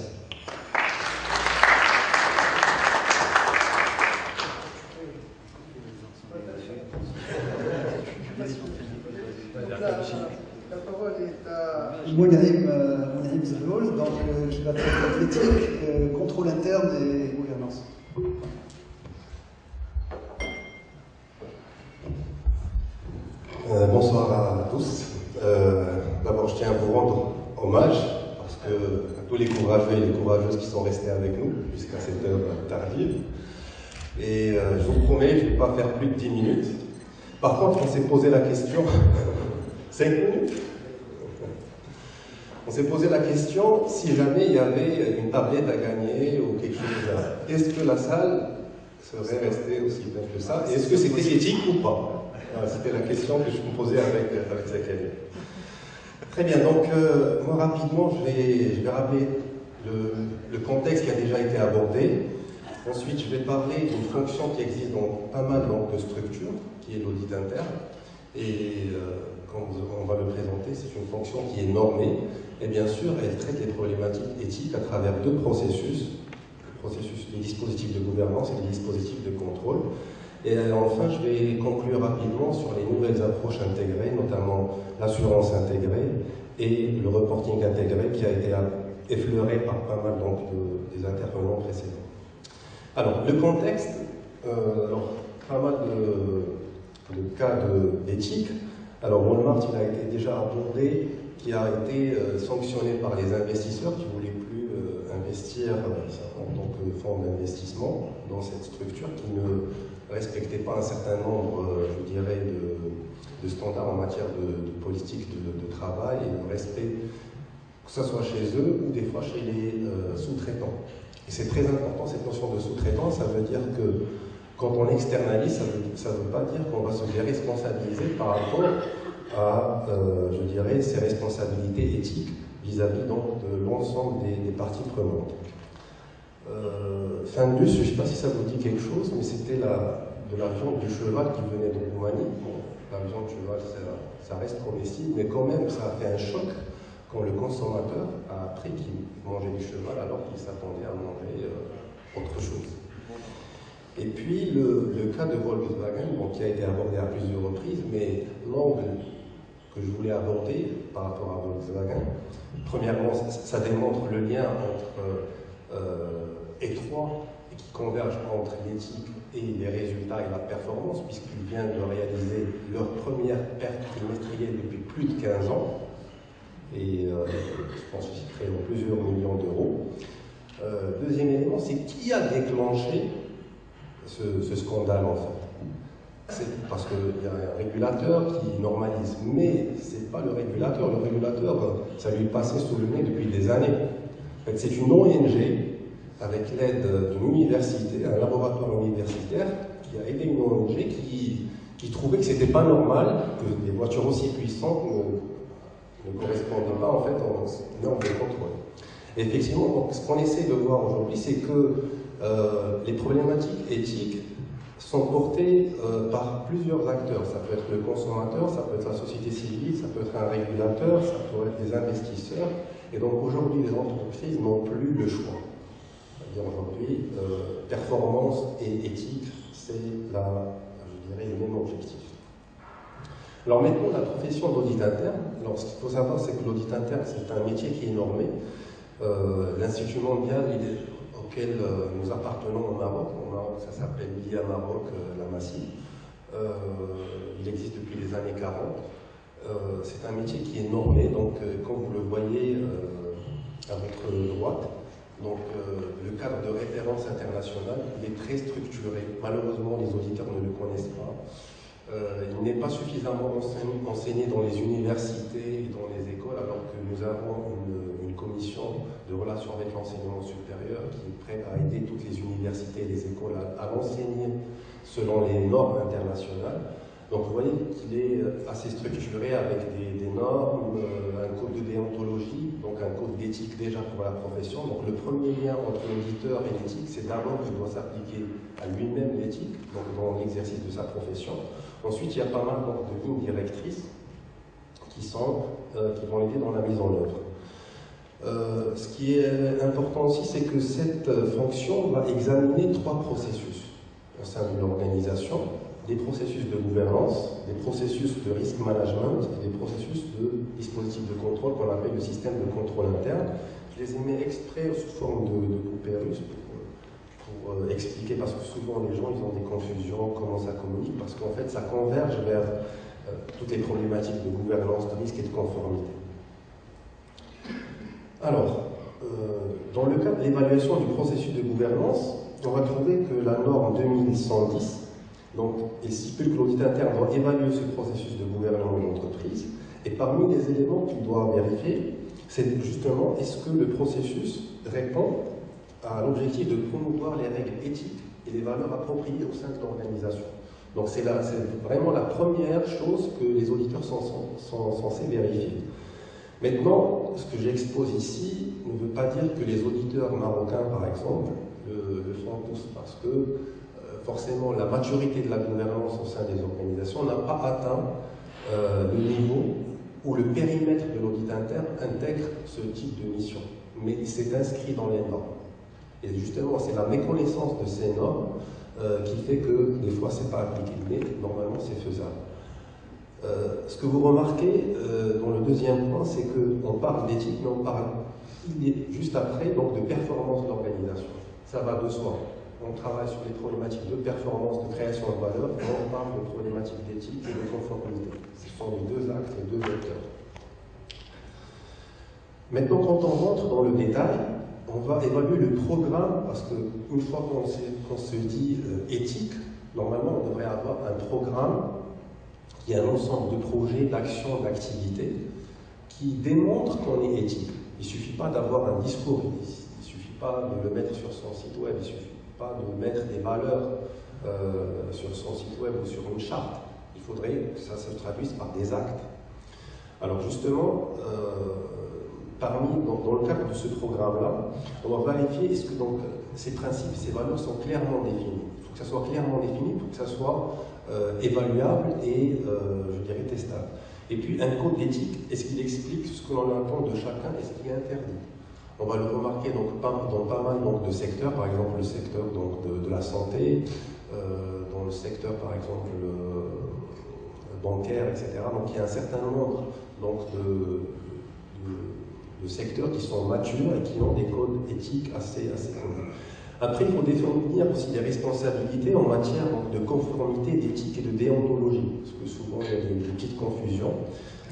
La parole est à Mounhaim Zebloul, donc je vais traiter l'éthique, contrôle interne et gouvernance. Bonsoir à tous. D'abord, je tiens à vous rendre hommage, parce que à tous les courageux et les courageuses qui sont restés avec nous jusqu'à cette heure tardive. Et je vous promets, je ne vais pas faire plus de 10 minutes. Par contre, on s'est posé la question, 5 minutes. On s'est posé la question, si jamais il y avait une tablette à gagner ou quelque chose là, est-ce que la salle serait restée aussi pleine que ça? Et est-ce que c'était éthique ou pas? Voilà, c'était la question que je me posais avec Zakaria. Très bien, donc moi rapidement, je vais rappeler le contexte qui a déjà été abordé. Ensuite, je vais parler d'une fonction qui existe dans pas mal de structures, qui est l'audit interne. Et quand on va le présenter, c'est une fonction qui est normée. Et bien sûr, elle traite les problématiques éthiques à travers deux processus. Le processus des dispositifs de gouvernance et des dispositifs de contrôle. Et enfin, je vais conclure rapidement sur les nouvelles approches intégrées, notamment l'assurance intégrée et le reporting intégré qui a été effleuré par pas mal des intervenants précédents. Alors, le contexte, pas mal de cas d'éthique. Alors, Walmart, il a été déjà abordé, qui a été sanctionné par les investisseurs qui ne voulaient plus investir en tant que fonds d'investissement dans cette structure, qui ne respectait pas un certain nombre, je dirais, de standards en matière de politique de travail et de respect, que ce soit chez eux ou des fois chez les sous-traitants. Et c'est très important, cette notion de sous-traitant, ça veut dire que quand on externalise, ça ne veut pas dire qu'on va se déresponsabiliser par rapport à, je dirais, ses responsabilités éthiques vis-à-vis donc de l'ensemble des parties prenantes. Findus, je ne sais pas si ça vous dit quelque chose, mais c'était de la viande du cheval qui venait de Roumanie. Bon, la viande du cheval, ça reste comestible, mais quand même, ça a fait un choc quand le consommateur a appris qu'il mangeait du cheval alors qu'il s'attendait à manger autre chose. Et puis le cas de Volkswagen, qui a été abordé à plusieurs reprises, mais l'angle que je voulais aborder par rapport à Volkswagen, premièrement, ça démontre le lien entre étroit qui convergent entre l'éthique et les résultats et la performance, puisqu'ils viennent de réaliser leur première perte trimestrielle depuis plus de 15 ans, et je pense que c'est créé dans plusieurs millions d'euros. Deuxième élément, c'est qui a déclenché ce scandale en fait. C'est parce qu'il y a un régulateur qui normalise, mais ce n'est pas le régulateur. Le régulateur, ça lui passait sous le nez depuis des années. En fait, c'est une ONG avec l'aide d'une université, un laboratoire universitaire, qui a aidé une ONG qui trouvait que ce n'était pas normal que des voitures aussi puissantes ne correspondaient pas en fait aux normes de contrôle. Et effectivement, donc, ce qu'on essaie de voir aujourd'hui, c'est que les problématiques éthiques sont portées par plusieurs acteurs. Ça peut être le consommateur, ça peut être la société civile, ça peut être un régulateur, ça peut être des investisseurs. Et donc aujourd'hui, les entreprises n'ont plus le choix. C'est-à-dire aujourd'hui, performance et éthique, c'est je dirais, le même objectif. Alors maintenant, la profession d'audit interne. Alors ce qu'il faut savoir, c'est que l'audit interne, c'est un métier qui est normé. L'Institut mondial auquel nous appartenons au Maroc, ça s'appelle l'IA Maroc, la Massy. Il existe depuis les années 40. C'est un métier qui est normé, donc comme vous le voyez à votre droite, donc le cadre de référence internationale, il est très structuré. Malheureusement, les auditeurs ne le connaissent pas. Il n'est pas suffisamment enseigné dans les universités et dans les écoles, alors que nous avons une commission de relations avec l'enseignement supérieur qui est prête à aider toutes les universités et les écoles à l'enseigner selon les normes internationales. Donc vous voyez qu'il est assez structuré avec des normes, un code de déontologie, donc un code d'éthique déjà pour la profession. Donc le premier lien entre l'auditeur et l'éthique, c'est d'abord qu'il doit s'appliquer à lui-même l'éthique, donc dans l'exercice de sa profession. Ensuite, il y a pas mal de lignes directrices qui vont aider dans la mise en œuvre. Ce qui est important aussi, c'est que cette fonction va examiner 3 processus au sein de l'organisation. Des processus de gouvernance, des processus de risk management et des processus de dispositifs de contrôle qu'on appelle le système de contrôle interne. Je les ai mis exprès sous forme de poupées russes pour expliquer, parce que souvent les gens ils ont des confusions, comment ça communique, parce qu'en fait ça converge vers toutes les problématiques de gouvernance, de risque et de conformité. Alors, dans le cadre de l'évaluation du processus de gouvernance, on va trouver que la norme 2110, donc, il stipule que l'audit interne doit évaluer ce processus de gouvernement de l'entreprise. Et parmi les éléments qu'il doit vérifier, c'est justement est-ce que le processus répond à l'objectif de promouvoir les règles éthiques et les valeurs appropriées au sein de l'organisation. Donc c'est vraiment la première chose que les auditeurs sont censés vérifier. Maintenant, ce que j'expose ici ne veut pas dire que les auditeurs marocains, par exemple, le font tous, parce que forcément, la maturité de la gouvernance au sein des organisations n'a pas atteint le niveau où le périmètre de l'audit interne intègre ce type de mission. Mais c'est inscrit dans les normes. Et justement, c'est la méconnaissance de ces normes qui fait que des fois, ce n'est pas appliqué, mais normalement, c'est faisable. Ce que vous remarquez dans le deuxième point, c'est qu'on parle d'éthique, mais on parle juste après donc, de performance de l'organisation. Ça va de soi. On travaille sur les problématiques de performance, de création de valeur, et on parle de problématiques d'éthique et de conformité. Ce sont les deux actes, les deux vecteurs. Maintenant, quand on rentre dans le détail, on va évaluer le programme, parce qu'une fois qu'on se dit éthique, normalement, on devrait avoir un programme qui est un ensemble de projets, d'actions, d'activités, qui démontrent qu'on est éthique. Il ne suffit pas d'avoir un discours, il ne suffit pas de le mettre sur son site web, il ne suffit pas de mettre des valeurs sur son site web ou sur une charte. Il faudrait que ça se traduise par des actes. Alors justement, dans le cadre de ce programme-là, on va vérifier est-ce que donc, ces principes, ces valeurs sont clairement définis. Il faut que ça soit clairement défini pour que ça soit évaluable et, je dirais, testable. Et puis, un code d'éthique, est-ce qu'il explique ce que l'on attend de chacun et ce qui est interdit? On va le remarquer donc, dans pas mal donc, de secteurs, par exemple le secteur donc, de la santé, dans le secteur par exemple bancaire, etc. Donc il y a un certain nombre donc, de secteurs qui sont matures et qui ont des codes éthiques assez connus. Après, il faut définir aussi des responsabilités en matière de conformité, d'éthique et de déontologie, parce que souvent il y a des petites confusions.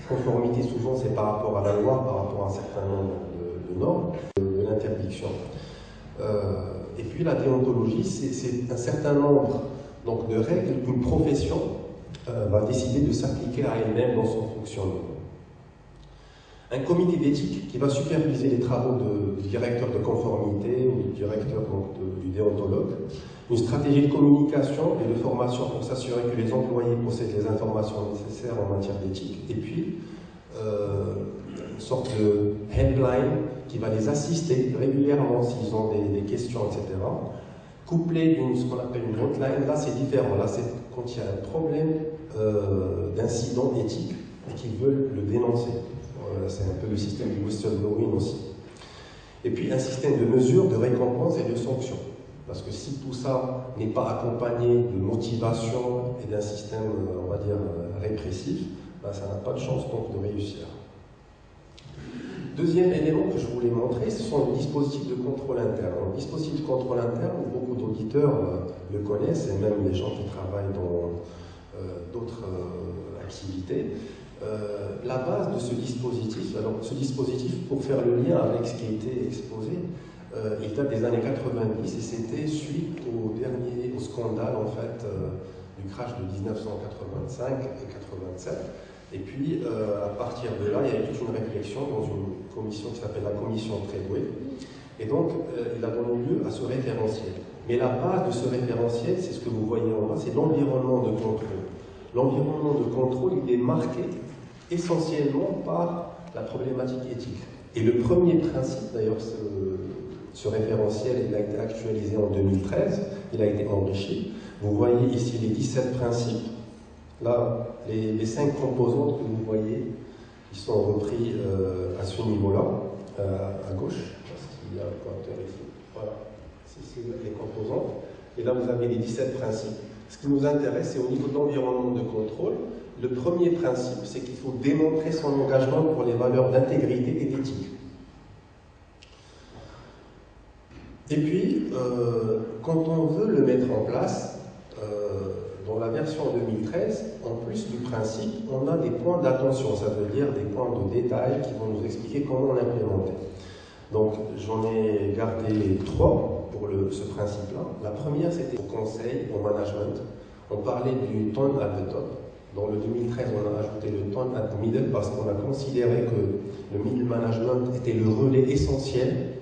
Conformité, souvent, c'est par rapport à la loi, par rapport à un certain nombre de normes, de l'interdiction. Et puis la déontologie, c'est un certain nombre donc, de règles qu'une profession va décider de s'appliquer à elle-même dans son fonctionnement. Un comité d'éthique qui va superviser les travaux du directeur de conformité ou du directeur du déontologue, une stratégie de communication et de formation pour s'assurer que les employés possèdent les informations nécessaires en matière d'éthique, et puis une sorte de headline qui va les assister régulièrement s'ils ont des questions, etc. Couplé d'une ce qu'on appelle une hotline, là c'est différent, là c'est quand il y a un problème d'incident éthique et qu'ils veulent le dénoncer. C'est un peu le système du whistleblowing aussi. Et puis un système de mesures, de récompenses et de sanctions. Parce que si tout ça n'est pas accompagné de motivation et d'un système, on va dire, répressif, ben, ça n'a pas de chance donc de réussir. Deuxième élément que je voulais montrer, ce sont les dispositifs de contrôle interne. Le dispositif de contrôle interne, beaucoup d'auditeurs le connaissent, et même les gens qui travaillent dans d'autres activités. La base de ce dispositif, alors ce dispositif, pour faire le lien avec ce qui a été exposé, il date des années 90 et c'était suite au scandale en fait du crash de 1985 et 87. Et puis à partir de là, il y a eu toute une réflexion dans une commission qui s'appelle la commission Treadway. Et donc il a donné lieu à ce référentiel. Mais la base de ce référentiel, c'est ce que vous voyez en bas, c'est l'environnement de contrôle. L'environnement de contrôle, il est marqué essentiellement par la problématique éthique. Et le premier principe, d'ailleurs, ce référentiel, il a été actualisé en 2013, il a été enrichi. Vous voyez ici les 17 principes. Là, les 5 composantes que vous voyez, ils sont repris à ce niveau-là, à gauche, parce qu'il y a un pointeur ici. Voilà, c'est les composantes. Et là, vous avez les 17 principes. Ce qui nous intéresse, c'est au niveau de l'environnement de contrôle. Le premier principe, c'est qu'il faut démontrer son engagement pour les valeurs d'intégrité et d'éthique. Et puis, quand on veut le mettre en place, dans la version 2013, en plus du principe, on a des points d'attention, ça veut dire des points de détail qui vont nous expliquer comment l'implémenter. Donc, j'en ai gardé 3 pour ce principe-là. La première, c'était au conseil, au management. On parlait du tone at the top. Dans le 2013, on a ajouté le tone at the middle parce qu'on a considéré que le middle management était le relais essentiel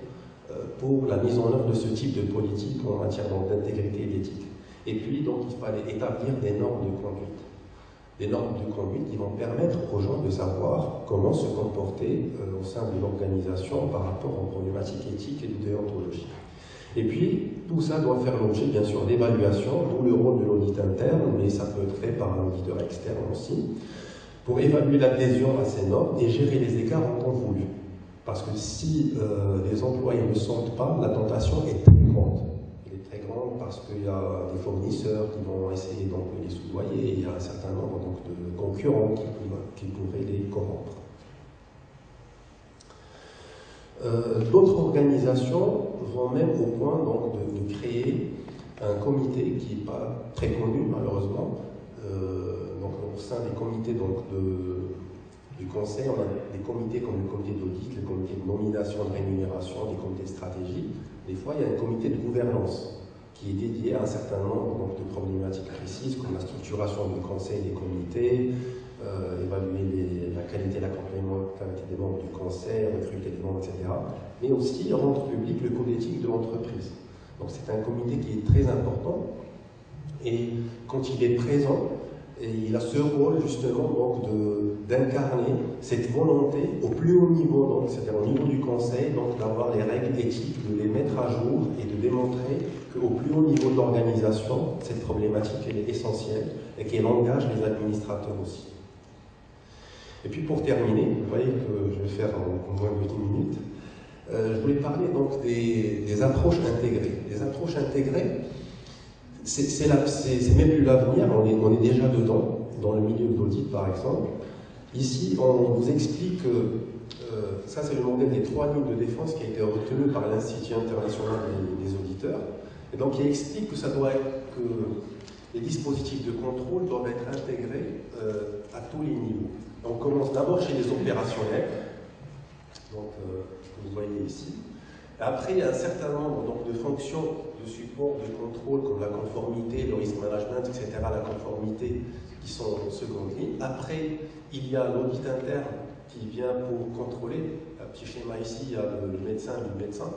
pour la mise en œuvre de ce type de politique en matière d'intégrité et d'éthique. Et puis, donc, il fallait établir des normes de conduite. Des normes de conduite qui vont permettre aux gens de savoir comment se comporter au sein de l'organisation par rapport aux problématiques éthiques et de déontologie. Et puis, tout ça doit faire l'objet, bien sûr, d'évaluation, d'où le rôle de l'audit interne, mais ça peut être fait par un auditeur externe aussi, pour évaluer l'adhésion à ces normes et gérer les écarts en temps voulu. Parce que si les employés ne sentent pas, la tentation est très grande. Elle est très grande parce qu'il y a des fournisseurs qui vont essayer d'employer les sous-loyers et il y a un certain nombre donc, de concurrents qui pourraient les corrompre. D'autres organisations vont même au point donc, de créer un comité qui n'est pas très connu malheureusement. Donc, au sein des comités donc, du conseil, on a des comités comme le comité d'audit, le comité de nomination, de rémunération, des comités de stratégie. Des fois, il y a un comité de gouvernance qui est dédié à un certain nombre donc, de problématiques précises comme la structuration du conseil des comités, évaluer la qualité et la complémentarité des membres du conseil, recruter des membres, etc. Mais aussi rendre public le code éthique de l'entreprise. Donc c'est un comité qui est très important et quand il est présent, il a ce rôle justement donc d'incarner cette volonté au plus haut niveau, c'est-à-dire au niveau du conseil, donc d'avoir les règles éthiques, de les mettre à jour et de démontrer qu'au plus haut niveau de l'organisation, cette problématique elle est essentielle et qu'elle engage les administrateurs aussi. Et puis pour terminer, vous voyez que je vais faire en moins de 10 minutes, je voulais parler donc des approches intégrées. Les approches intégrées, c'est même plus l'avenir, on est déjà dedans, dans le milieu de l'audit par exemple. Ici, on vous explique que ça c'est le modèle des 3 lignes de défense qui a été retenu par l'Institut international des auditeurs, et donc il explique que ça doit être que les dispositifs de contrôle doivent être intégrés à tous les niveaux. On commence d'abord chez les opérationnels, donc que vous voyez ici. Après, il y a un certain nombre donc, de fonctions de support, de contrôle, comme la conformité, le risk management, etc., la conformité, qui sont en seconde ligne. Après, il y a l'audit interne qui vient pour contrôler. Un petit schéma ici, il y a le médecin du médecin.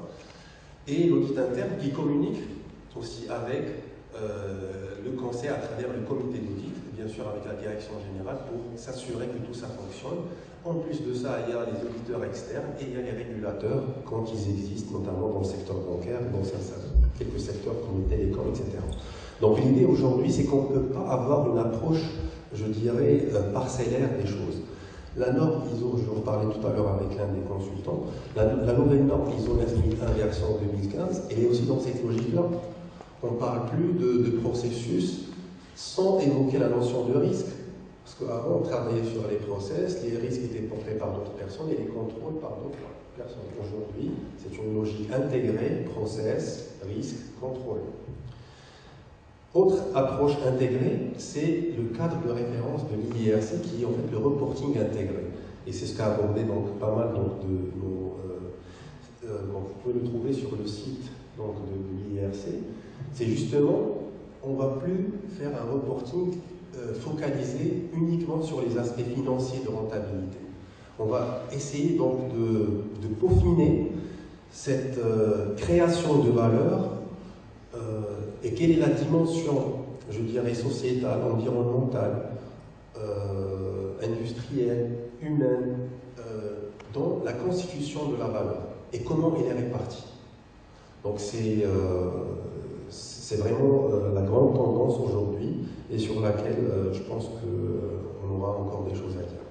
Et l'audit interne qui communique aussi avec le conseil à travers le comité d'audit, bien sûr avec la direction générale, pour s'assurer que tout ça fonctionne. En plus de ça, il y a les auditeurs externes et il y a les régulateurs quand ils existent, notamment dans le secteur bancaire, dans quelques secteurs comme les télécoms, etc. Donc l'idée aujourd'hui, c'est qu'on ne peut pas avoir une approche, je dirais, parcellaire des choses. La norme ISO, je vous en parlais tout à l'heure avec l'un des consultants, la nouvelle norme ISO 9001 version 2015, elle est aussi dans cette logique-là. On ne parle plus de processus sans évoquer la notion de risque. Parce qu'avant, on travaillait sur les process, les risques étaient portés par d'autres personnes et les contrôles par d'autres personnes. Aujourd'hui, c'est une logique intégrée, process, risque, contrôle. Autre approche intégrée, c'est le cadre de référence de l'IERC qui est en fait le reporting intégré. Et c'est ce qu'a abordé donc, pas mal donc, de nos... donc, vous pouvez le trouver sur le site donc, de l'IERC. C'est justement, on ne va plus faire un reporting focalisé uniquement sur les aspects financiers de rentabilité. On va essayer donc de peaufiner cette création de valeur et quelle est la dimension, je dirais, sociétale, environnementale, industrielle, humaine, dans la constitution de la valeur et comment elle est répartie. Donc c'est vraiment la grande tendance aujourd'hui et sur laquelle je pense qu'on aura encore des choses à dire.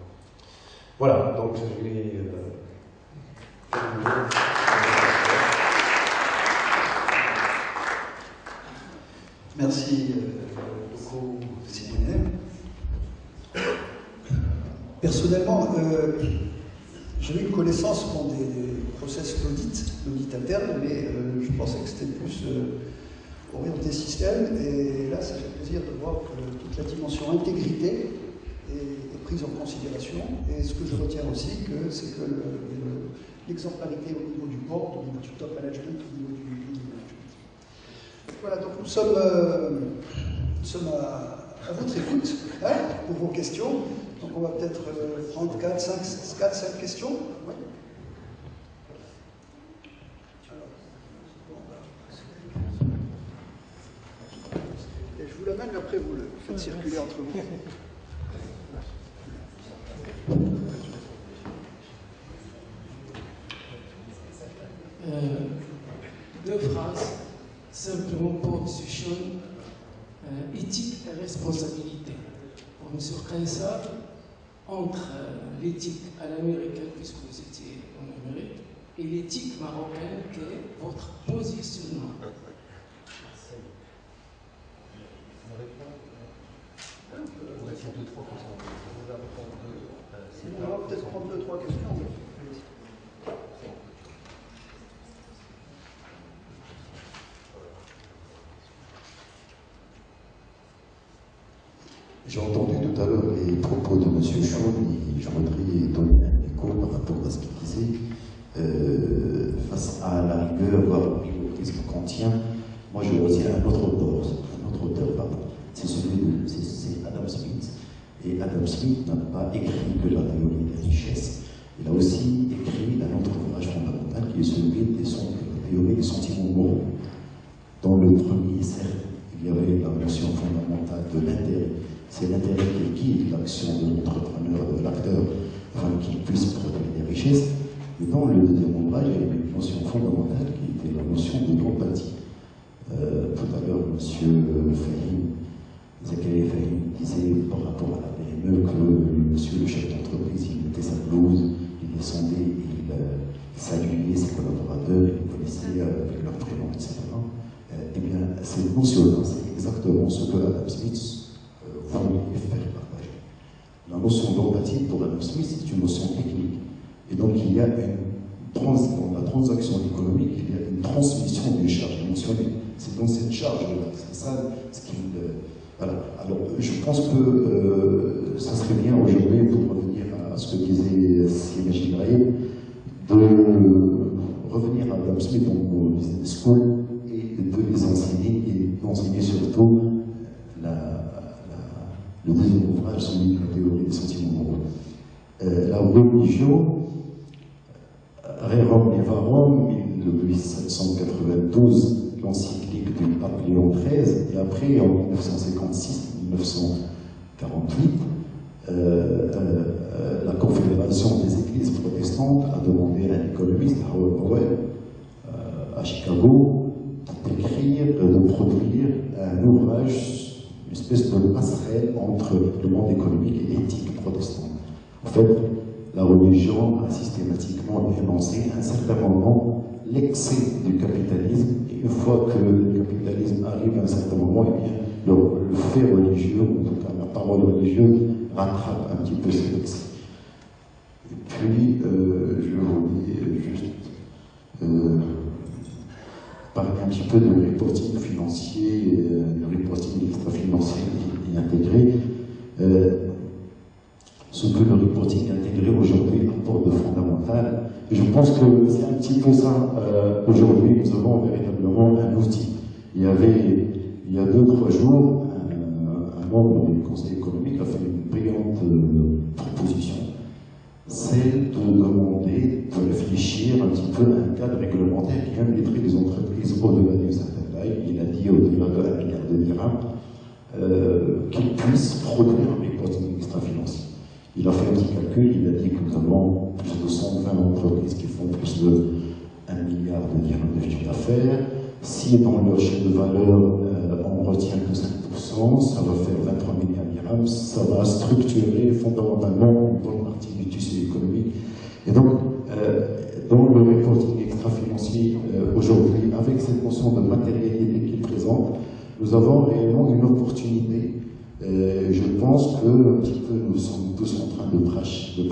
Voilà, donc je vais Merci beaucoup, Simone. Personnellement, j'ai eu une connaissance des process l'audit interne, mais je pensais que c'était plus orienté système, et là ça fait plaisir de voir que toute la dimension intégrité est prise en considération, et ce que je retiens aussi, c'est que l'exemplarité au niveau du board, au niveau du top management, au niveau du management. Voilà, donc nous sommes à votre écoute hein, pour vos questions. Donc on va peut-être prendre 4-5 questions. Ouais. Et je vous l'amène, après vous le faites circuler entre vous. Deux phrases, simplement pour M. Sean, éthique et responsabilité. Pour M. Kaysar, entre l'éthique à l'américaine, puisque vous étiez en Amérique, et l'éthique marocaine, quel est votre positionnement? On va peut-être prendre 2-3 questions. J'ai entendu tout à l'heure les propos de M. Chouan et je voudrais donner un écho par rapport à ce qu'il disait. Face à la rigueur, voire au risque qu'on tient, moi je retiens un autre auteur, c'est celui de c'est Adam Smith. Et Adam Smith n'a pas écrit que la théorie des richesses. Il a aussi écrit un autre ouvrage fondamental qui est celui de la théorie des sentiments moraux. Dans le premier cercle, il y avait la notion fondamentale de l'intérêt. C'est l'intérêt qui guide l'action de l'entrepreneur, de l'acteur, afin qu'il puisse produire des richesses. Et dans le deuxième ouvrage, il y avait une notion fondamentale qui était la notion de l'empathie. Tout à l'heure, M. Fahim, Zakaria Fahim, disait par rapport à la PME que monsieur le chef d'entreprise, il mettait sa blouse, il descendait, il saluait ses collaborateurs, il connaissait avec leur prénom, etc. Eh bien, cette notion-là, c'est exactement ce que Adam Smith voulait faire partager. La notion d'empathie, pour Adam Smith, c'est une notion technique. Et donc il y a dans la transaction économique, il y a une transmission d'une charge émotionnelle. C'est donc cette charge-là, c'est ça ce qui... voilà. Alors je pense que ça serait bien aujourd'hui, pour revenir à ce que disait Sima Gibraïm, de revenir à Adam Smith dans nos business school et de les enseigner, et d'enseigner surtout le deuxième ouvrage, celui de la théorie des sentiments moraux. La religion, Rerum Novarum, de 1792, l'encyclique du pape Léon XIII, et après, en 1956-1948, la Confédération des Églises protestantes a demandé à un économiste, Howard Powell, à Chicago, de produire un ouvrage, une espèce de passerelle entre le monde économique et l'éthique protestante. En fait, la religion a systématiquement dénoncé à un certain moment l'excès du capitalisme, et une fois que le capitalisme arrive à un certain moment, eh bien, le fait religieux, en tout cas la parole religieuse, rattrape un petit peu cet excès. Et puis, je voulais juste parler un petit peu de reporting financier, le reporting extra-financier et intégré. Ce que le reporting intégré aujourd'hui apporte de fondamental. Et je pense que c'est un petit peu ça. Aujourd'hui, nous avons véritablement un outil. Il y a 2-3 jours, un membre du Conseil économique a fait une brillante proposition, celle de demander de réfléchir un petit peu à un cadre réglementaire qui inviterait les entreprises au-delà d'une certaine taille, il a dit au-delà de 1 milliard de dirhams, qu'ils puissent produire un reporting extra-financier. Il a fait un petit calcul, il a dit que nous avons plus de 120 entreprises qui font plus de 1 milliard de dirhams de chiffre d'affaires. Si dans leur chaîne de valeur, on retient que 5%, ça va faire 23 milliards de dirhams, ça va structurer fondamentalement une bonne partie du tissu économique. Et donc, dans le reporting extra-financier aujourd'hui, avec cette notion de matérialité qu'il présente, nous avons réellement une opportunité. Je pense que un petit peu, nous sommes tous en train de prêcher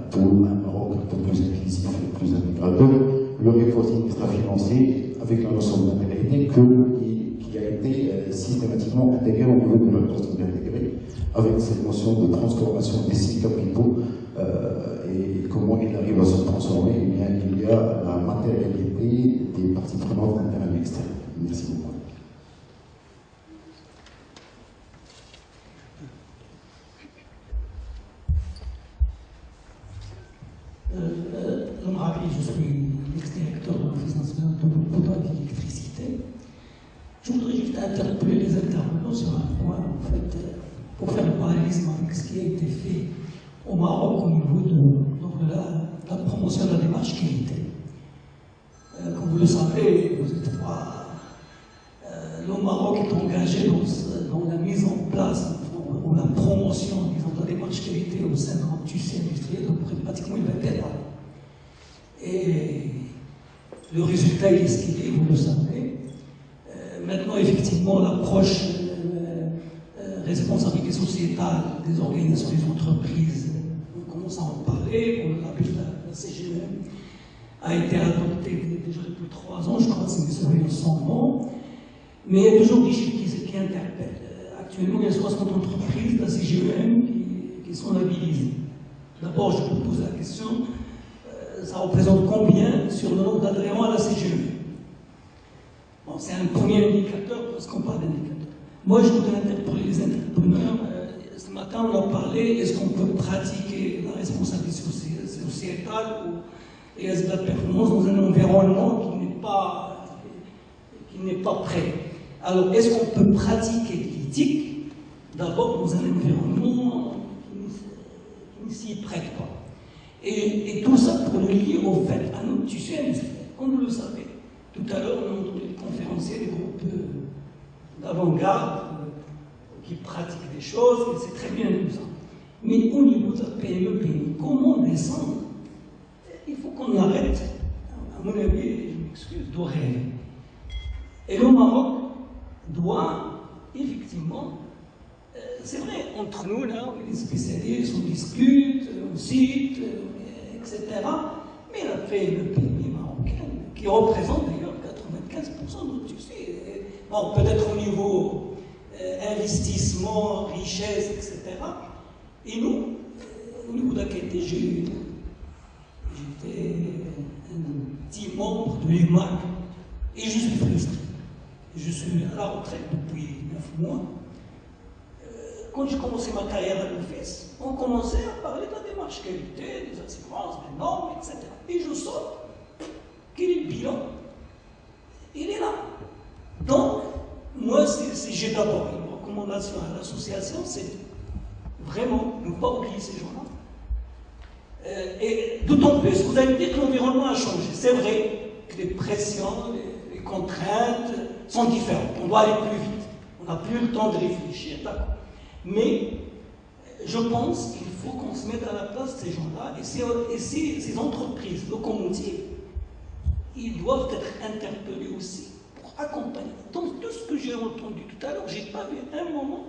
pour un Maroc un peu plus inclusif et plus intégrateur, le reporting extra-financier avec la notion de matérialité qui a été systématiquement intégrée au niveau du reporting intégré, avec cette notion de transformation des cycles capitaux et comment il arrive à se transformer. Eh bien, il y a la matérialité des parties prenantes internes et externes. Merci beaucoup. Je me rappelle, je suis l'ex-directeur de l'Office national de l'eau et de l'électricité. Je voudrais juste interpeller les intervenants sur un point, en fait, pour faire le parallélisme avec ce qui a été fait au Maroc au niveau de la promotion de la démarche qualité. Comme vous le savez, vous êtes pas, le Maroc est engagé dans la mise en place ou la promotion, disons, de la démarche qualité au sein du tissu industriel depuis pratiquement une vingtaine d'années. Et le résultat est ce qu'il est, vous le savez. Maintenant, effectivement, l'approche responsabilité sociétale des organisations des entreprises, on commence à en parler, on l'appelle la CGM, a été adoptée déjà depuis 3 ans, je crois, si mes souvenirs sont bons. Mais il y a toujours des chiffres qui interpellent. Actuellement, il y a 60 entreprises de la CGM qui sont labellisées. D'abord, je vous pose la question, ça représente combien sur le nombre d'adhérents à la CGM? Bon, c'est un premier indicateur, parce qu'on parle d'indicateurs. Moi, je voudrais interpeller les entrepreneurs. Ce matin, on a parlé, est-ce qu'on peut pratiquer la responsabilité sociétale et la performance dans un environnement qui n'est pas prêt? Alors, est-ce qu'on peut pratiquer l'éthique d'abord dans un environnement qui ne s'y prête pas? Et tout ça pour le lier au fait à notre tissu industriel. Comme vous le savez, tout à l'heure, on a entendu les conférenciers des groupes d'avant-garde qui pratiquent des choses, et c'est très bien tout ça. Mais au niveau de la PME, comment descendre? Il faut qu'on arrête, à mon avis, je m'excuse, de rêver. Et le Maroc doit effectivement c'est vrai, entre nous, là, on est des spécialistes, on discute, on cite, etc. Mais il a fait le pays marocain, qui représente d'ailleurs 95% de notre succès. Bon, peut-être au niveau investissement, richesse, etc. Et nous, au niveau de la qualité, j'étais un petit membre de l'UMAC et je suis frustré. Je suis à la retraite depuis 9 mois. Quand j'ai commencé ma carrière à l'OFIS, on commençait à parler de la démarche qualité, des assurances, des normes, etc. Et je saute. Quel est le bilan? Il est là. Donc, moi, j'ai d'abord une recommandation à l'association, c'est vraiment ne pas oublier ces gens-là. Et d'autant plus, vous allez me dire que l'environnement a changé. C'est vrai que les pressions, les contraintes sont différentes. On doit aller plus vite. On n'a plus le temps de réfléchir, d'accord. Mais je pense qu'il faut qu'on se mette à la place de ces gens-là et ces entreprises locomotives, ils doivent être interpellés aussi pour accompagner. Donc tout ce que j'ai entendu tout à l'heure, je n'ai pas vu un moment,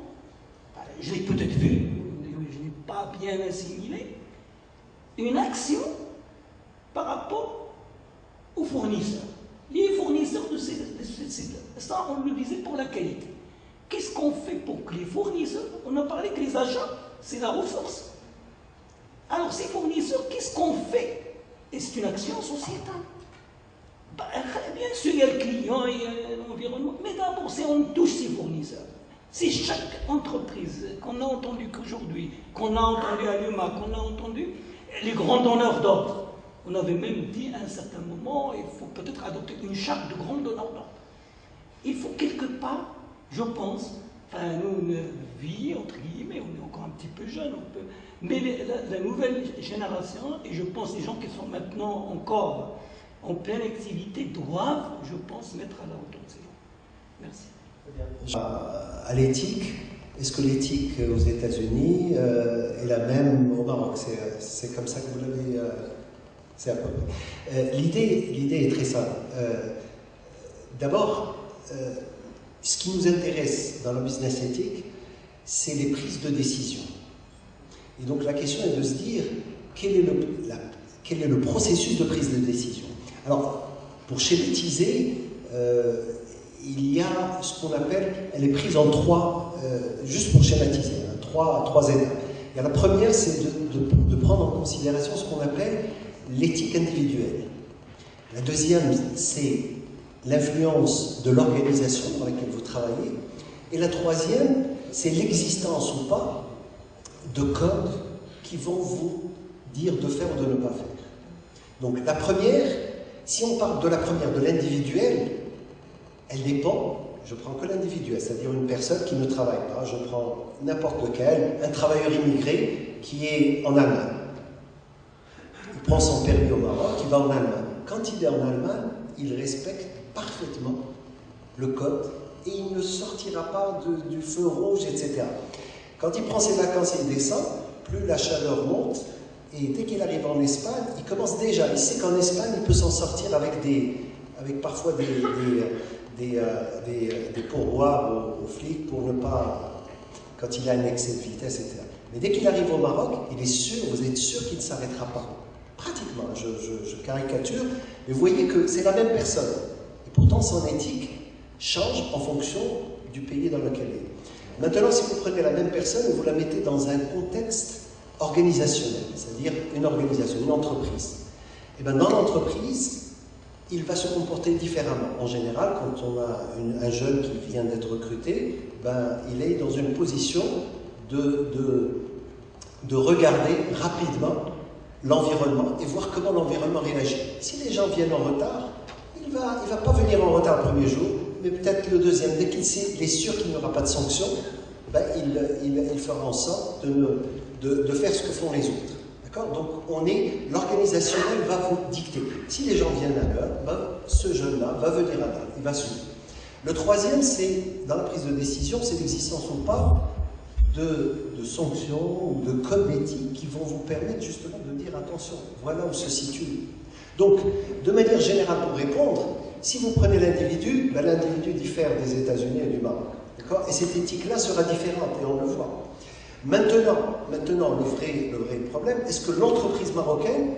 je l'ai peut-être vu, je n'ai pas bien assimilé, une action par rapport aux fournisseurs. Les fournisseurs de ces sites, ça on le disait pour la qualité. Qu'est-ce qu'on fait pour que les fournisseurs, on a parlé que les achats, c'est la ressource. Alors ces fournisseurs, qu'est-ce qu'on fait? Et c'est une action sociétale. Bien sûr, il y a le client, il y a l'environnement, mais d'abord, c'est on touche ces fournisseurs. C'est chaque entreprise qu'on a entendu qu'aujourd'hui, qu'on a entendu à l'UMA, qu'on a entendu les grands donneurs d'ordre. On avait même dit à un certain moment, il faut peut-être adopter une charte de grands donneurs d'ordre. Il faut quelque part, je pense, enfin nous, une vie, entre guillemets, on est encore un petit peu jeunes, mais la nouvelle génération, et je pense les gens qui sont maintenant encore en pleine activité, doivent, je pense, mettre à la hauteur de ces gens. Merci. À l'éthique, est-ce que l'éthique aux États-Unis est la même au Maroc? C'est comme ça que vous l'avez... c'est à peu près. L'idée est très simple. D'abord, ce qui nous intéresse dans le business éthique, c'est les prises de décision. Et donc la question est de se dire quel est le processus de prise de décision. Alors, pour schématiser, il y a ce qu'on appelle, elle est prise en trois, juste pour schématiser, hein, trois étapes. Et la première, c'est de prendre en considération ce qu'on appelle l'éthique individuelle. La deuxième, c'est l'influence de l'organisation dans laquelle vous travaillez. Et la troisième, c'est l'existence ou pas de codes qui vont vous dire de faire ou de ne pas faire. Donc la première, si on parle de la première, de l'individuel, elle dépend, je prends que l'individuel, c'est-à-dire une personne qui ne travaille pas, je prends n'importe lequel, un travailleur immigré qui est en Allemagne. Il prend son permis au Maroc, il va en Allemagne. Quand il est en Allemagne, il respecte parfaitement le code et il ne sortira pas du feu rouge, etc. Quand il prend ses vacances et il descend, plus la chaleur monte, et dès qu'il arrive en Espagne, il commence déjà, il sait qu'en Espagne, il peut s'en sortir avec parfois des pourboires aux flics pour ne pas, quand il a un excès de vitesse, etc. Mais dès qu'il arrive au Maroc, il est sûr, vous êtes sûr qu'il ne s'arrêtera pas. Pratiquement, je caricature, mais vous voyez que c'est la même personne. Et pourtant, son éthique change en fonction du pays dans lequel il est. Maintenant, si vous prenez la même personne et vous la mettez dans un contexte organisationnel, c'est-à-dire une organisation, une entreprise, et bien dans l'entreprise, il va se comporter différemment. En général, quand on a un jeune qui vient d'être recruté, ben, il est dans une position de regarder rapidement l'environnement et voir comment l'environnement réagit. Si les gens viennent en retard, il va pas venir en retard le premier jour, mais peut-être le deuxième. Dès qu'il est sûr qu'il n'y aura pas de sanction, ben, il fera en sorte de faire ce que font les autres. D'accord? Donc l'organisationnel va vous dicter. Si les gens viennent à l'heure, ben, ce jeune-là va venir à l'heure, il va suivre. Le troisième, c'est, dans la prise de décision, c'est l'existence ou pas de sanctions ou de codes éthiques qui vont vous permettre justement de dire attention, voilà où se situe. Donc, de manière générale, pour répondre, si vous prenez l'individu, ben, l'individu diffère des États-Unis et du Maroc. D'accord? Et cette éthique-là sera différente, et on le voit. Maintenant le vrai problème, est-ce que l'entreprise marocaine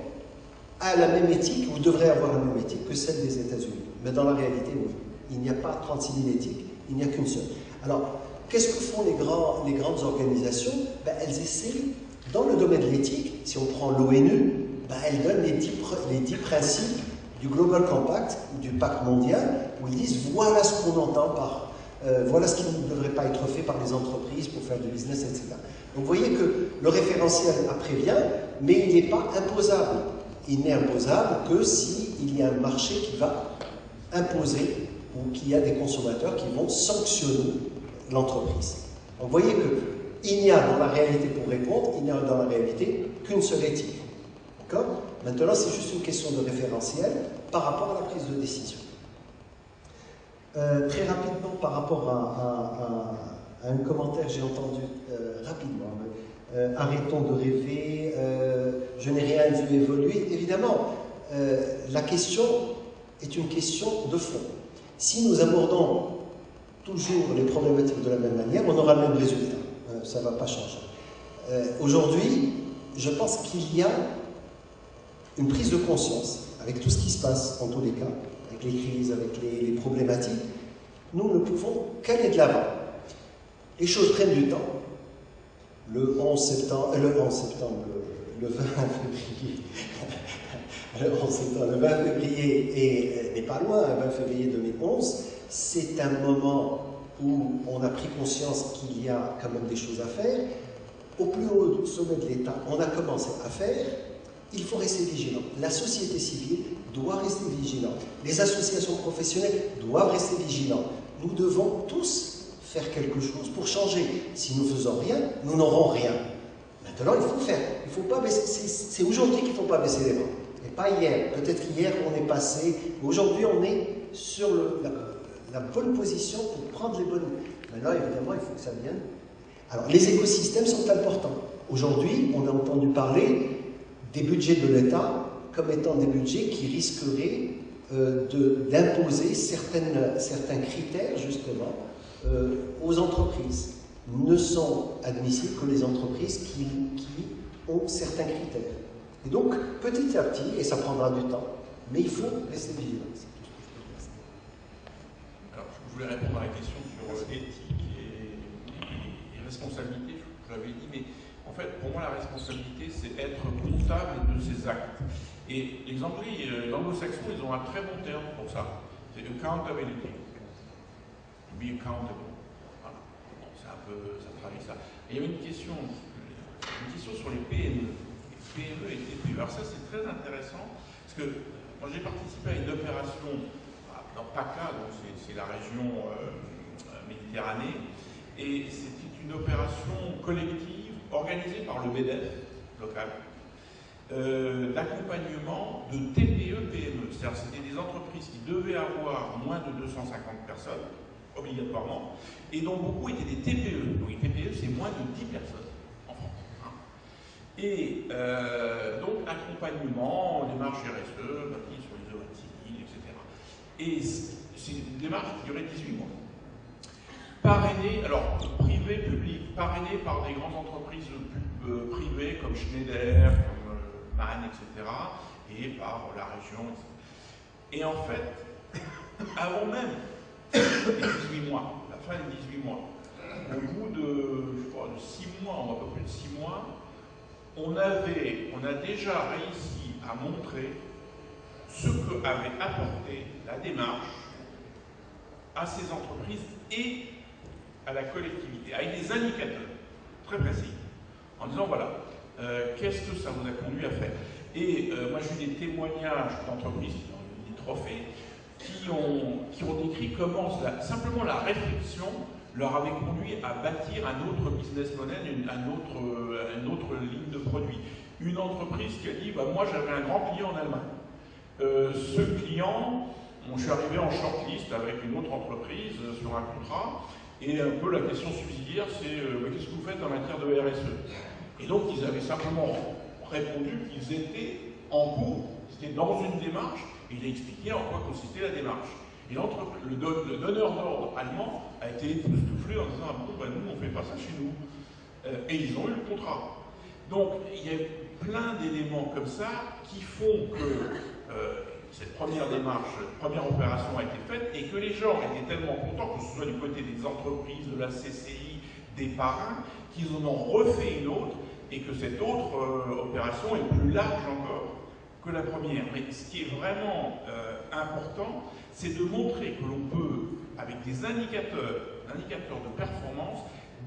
a la même éthique, ou devrait avoir la même éthique que celle des États-Unis? Mais dans la réalité, oui. Il n'y a pas 36 000 éthiques, il n'y a qu'une seule. Alors, qu'est-ce que font les grandes organisations? Ben, elles essaient, dans le domaine de l'éthique, si on prend l'ONU, ben, elles donnent les 10 principes du Global Compact, du pacte mondial, où ils disent voilà ce qu'on entend par, voilà ce qui ne devrait pas être fait par les entreprises pour faire du business, etc. Donc vous voyez que le référentiel après vient, mais il n'est pas imposable. Il n'est imposable que s'il y a un marché qui va imposer ou qu'il y a des consommateurs qui vont sanctionner l'entreprise. Donc vous voyez qu'il n'y a dans la réalité, pour répondre, il n'y a dans la réalité qu'une seule éthique. D'accord? Maintenant, c'est juste une question de référentiel par rapport à la prise de décision. Très rapidement, par rapport à un commentaire que j'ai entendu rapidement. Arrêtons de rêver, je n'ai rien vu évoluer. Évidemment, la question est une question de fond. Si nous abordons toujours les problématiques de la même manière, on aura le même résultat. Ça ne va pas changer. Aujourd'hui, je pense qu'il y a une prise de conscience, avec tout ce qui se passe en tous les cas, avec les crises, avec les problématiques, nous ne pouvons qu'aller de l'avant. Les choses prennent du temps. Le 20 février n'est pas loin, le 20 février 2011, c'est un moment où on a pris conscience qu'il y a quand même des choses à faire. Au plus haut sommet de l'État, on a commencé à faire. Il faut rester vigilant. La société civile doit rester vigilante. Les associations professionnelles doivent rester vigilantes. Nous devons tous faire quelque chose pour changer. Si nous ne faisons rien, nous n'aurons rien. Maintenant, il faut faire. Il faut pas baisser. C'est aujourd'hui qu'il ne faut pas baisser les bras. Et pas hier. Peut-être qu'hier, on est passé. Aujourd'hui, on est sur la bonne position pour prendre les bonnes. Maintenant, évidemment, il faut que ça vienne. Alors, les écosystèmes sont importants. Aujourd'hui, on a entendu parler des budgets de l'État comme étant des budgets qui risqueraient d'imposer certains critères, justement, aux entreprises. Ne sont admissibles que les entreprises qui ont certains critères. Et donc, petit à petit, et ça prendra du temps, mais il faut rester vigilant. Alors, je voulais répondre à la question sur éthique et responsabilité, je l'avais dit, mais en fait, pour moi, la responsabilité, c'est être comptable de ses actes. Et les Anglais, les anglo-saxons, ils ont un très bon terme pour ça. C'est accountability. To be accountable. Voilà. Bon, c'est un peu, ça traduit ça. Et il y avait une question sur les PME. Les PME et TPE. Alors ça, c'est très intéressant, parce que moi, j'ai participé à une opération dans PACA, donc c'est la région Méditerranée, et c'était une opération collective organisée par le MEDEF local, d'accompagnement de TPE-PME. C'est-à-dire c'était des entreprises qui devaient avoir moins de 250 personnes, obligatoirement, et dont beaucoup étaient des TPE. Donc les TPE, c'est moins de 10 personnes en France. Hein. Et donc accompagnement, démarche RSE, bâtie sur les OATI, etc. Et c'est une démarche qui durait 18 mois. Parrainé, alors privé, public, parrainé par des grandes entreprises privées comme Schneider, comme MAN, etc., et par la région, etc. Et en fait, avant même les 18 mois, la fin des 18 mois, au bout de 6 mois, ou à peu près de 6 mois, on a déjà réussi à montrer ce que avait apporté la démarche à ces entreprises et à la collectivité, avec des indicateurs très précis, en disant voilà, qu'est-ce que ça vous a conduit à faire. Et moi j'ai eu des témoignages d'entreprises qui ont eu des trophées, qui ont décrit comment simplement la réflexion leur avait conduit à bâtir un autre business model, une autre ligne de produit. Une entreprise qui a dit bah, moi j'avais un grand client en Allemagne. Ce client, je suis arrivé en shortlist avec une autre entreprise sur un contrat. Et un peu la question subsidiaire, c'est qu'est-ce que vous faites en matière de RSE? Et donc, ils avaient simplement répondu qu'ils étaient en cours, c'était dans une démarche, et il a expliqué en quoi consistait la démarche. Et le donneur d'ordre allemand a été époustouflé en disant, ah bon, ben nous on ne fait pas ça chez nous. Et ils ont eu le contrat. Donc il y a plein d'éléments comme ça qui font que cette première démarche, première opération a été faite et que les gens étaient tellement contents, que ce soit du côté des entreprises, de la CCI, des parrains, qu'ils en ont refait une autre et que cette autre opération est plus large encore que la première. Mais ce qui est vraiment important, c'est de montrer que l'on peut, avec des indicateurs de performance,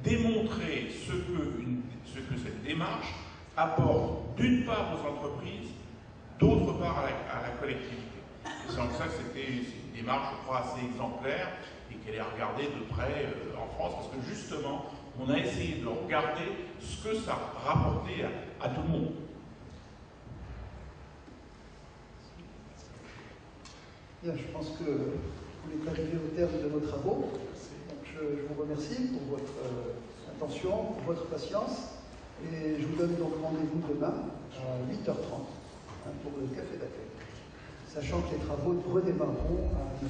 démontrer ce que cette démarche apporte d'une part aux entreprises, d'autre part à la collectivité. Et c'est en ça que c'était une démarche, je crois, assez exemplaire et qu'elle est regardée de près en France, parce que justement, on a essayé de regarder ce que ça rapportait à tout le monde. Bien, je pense que vous êtes arrivé au terme de nos travaux. Donc je vous remercie pour votre attention, pour votre patience. Et je vous donne donc rendez-vous demain à 8h30 pour le café d'accueil. Sachant que les travaux redémarreront à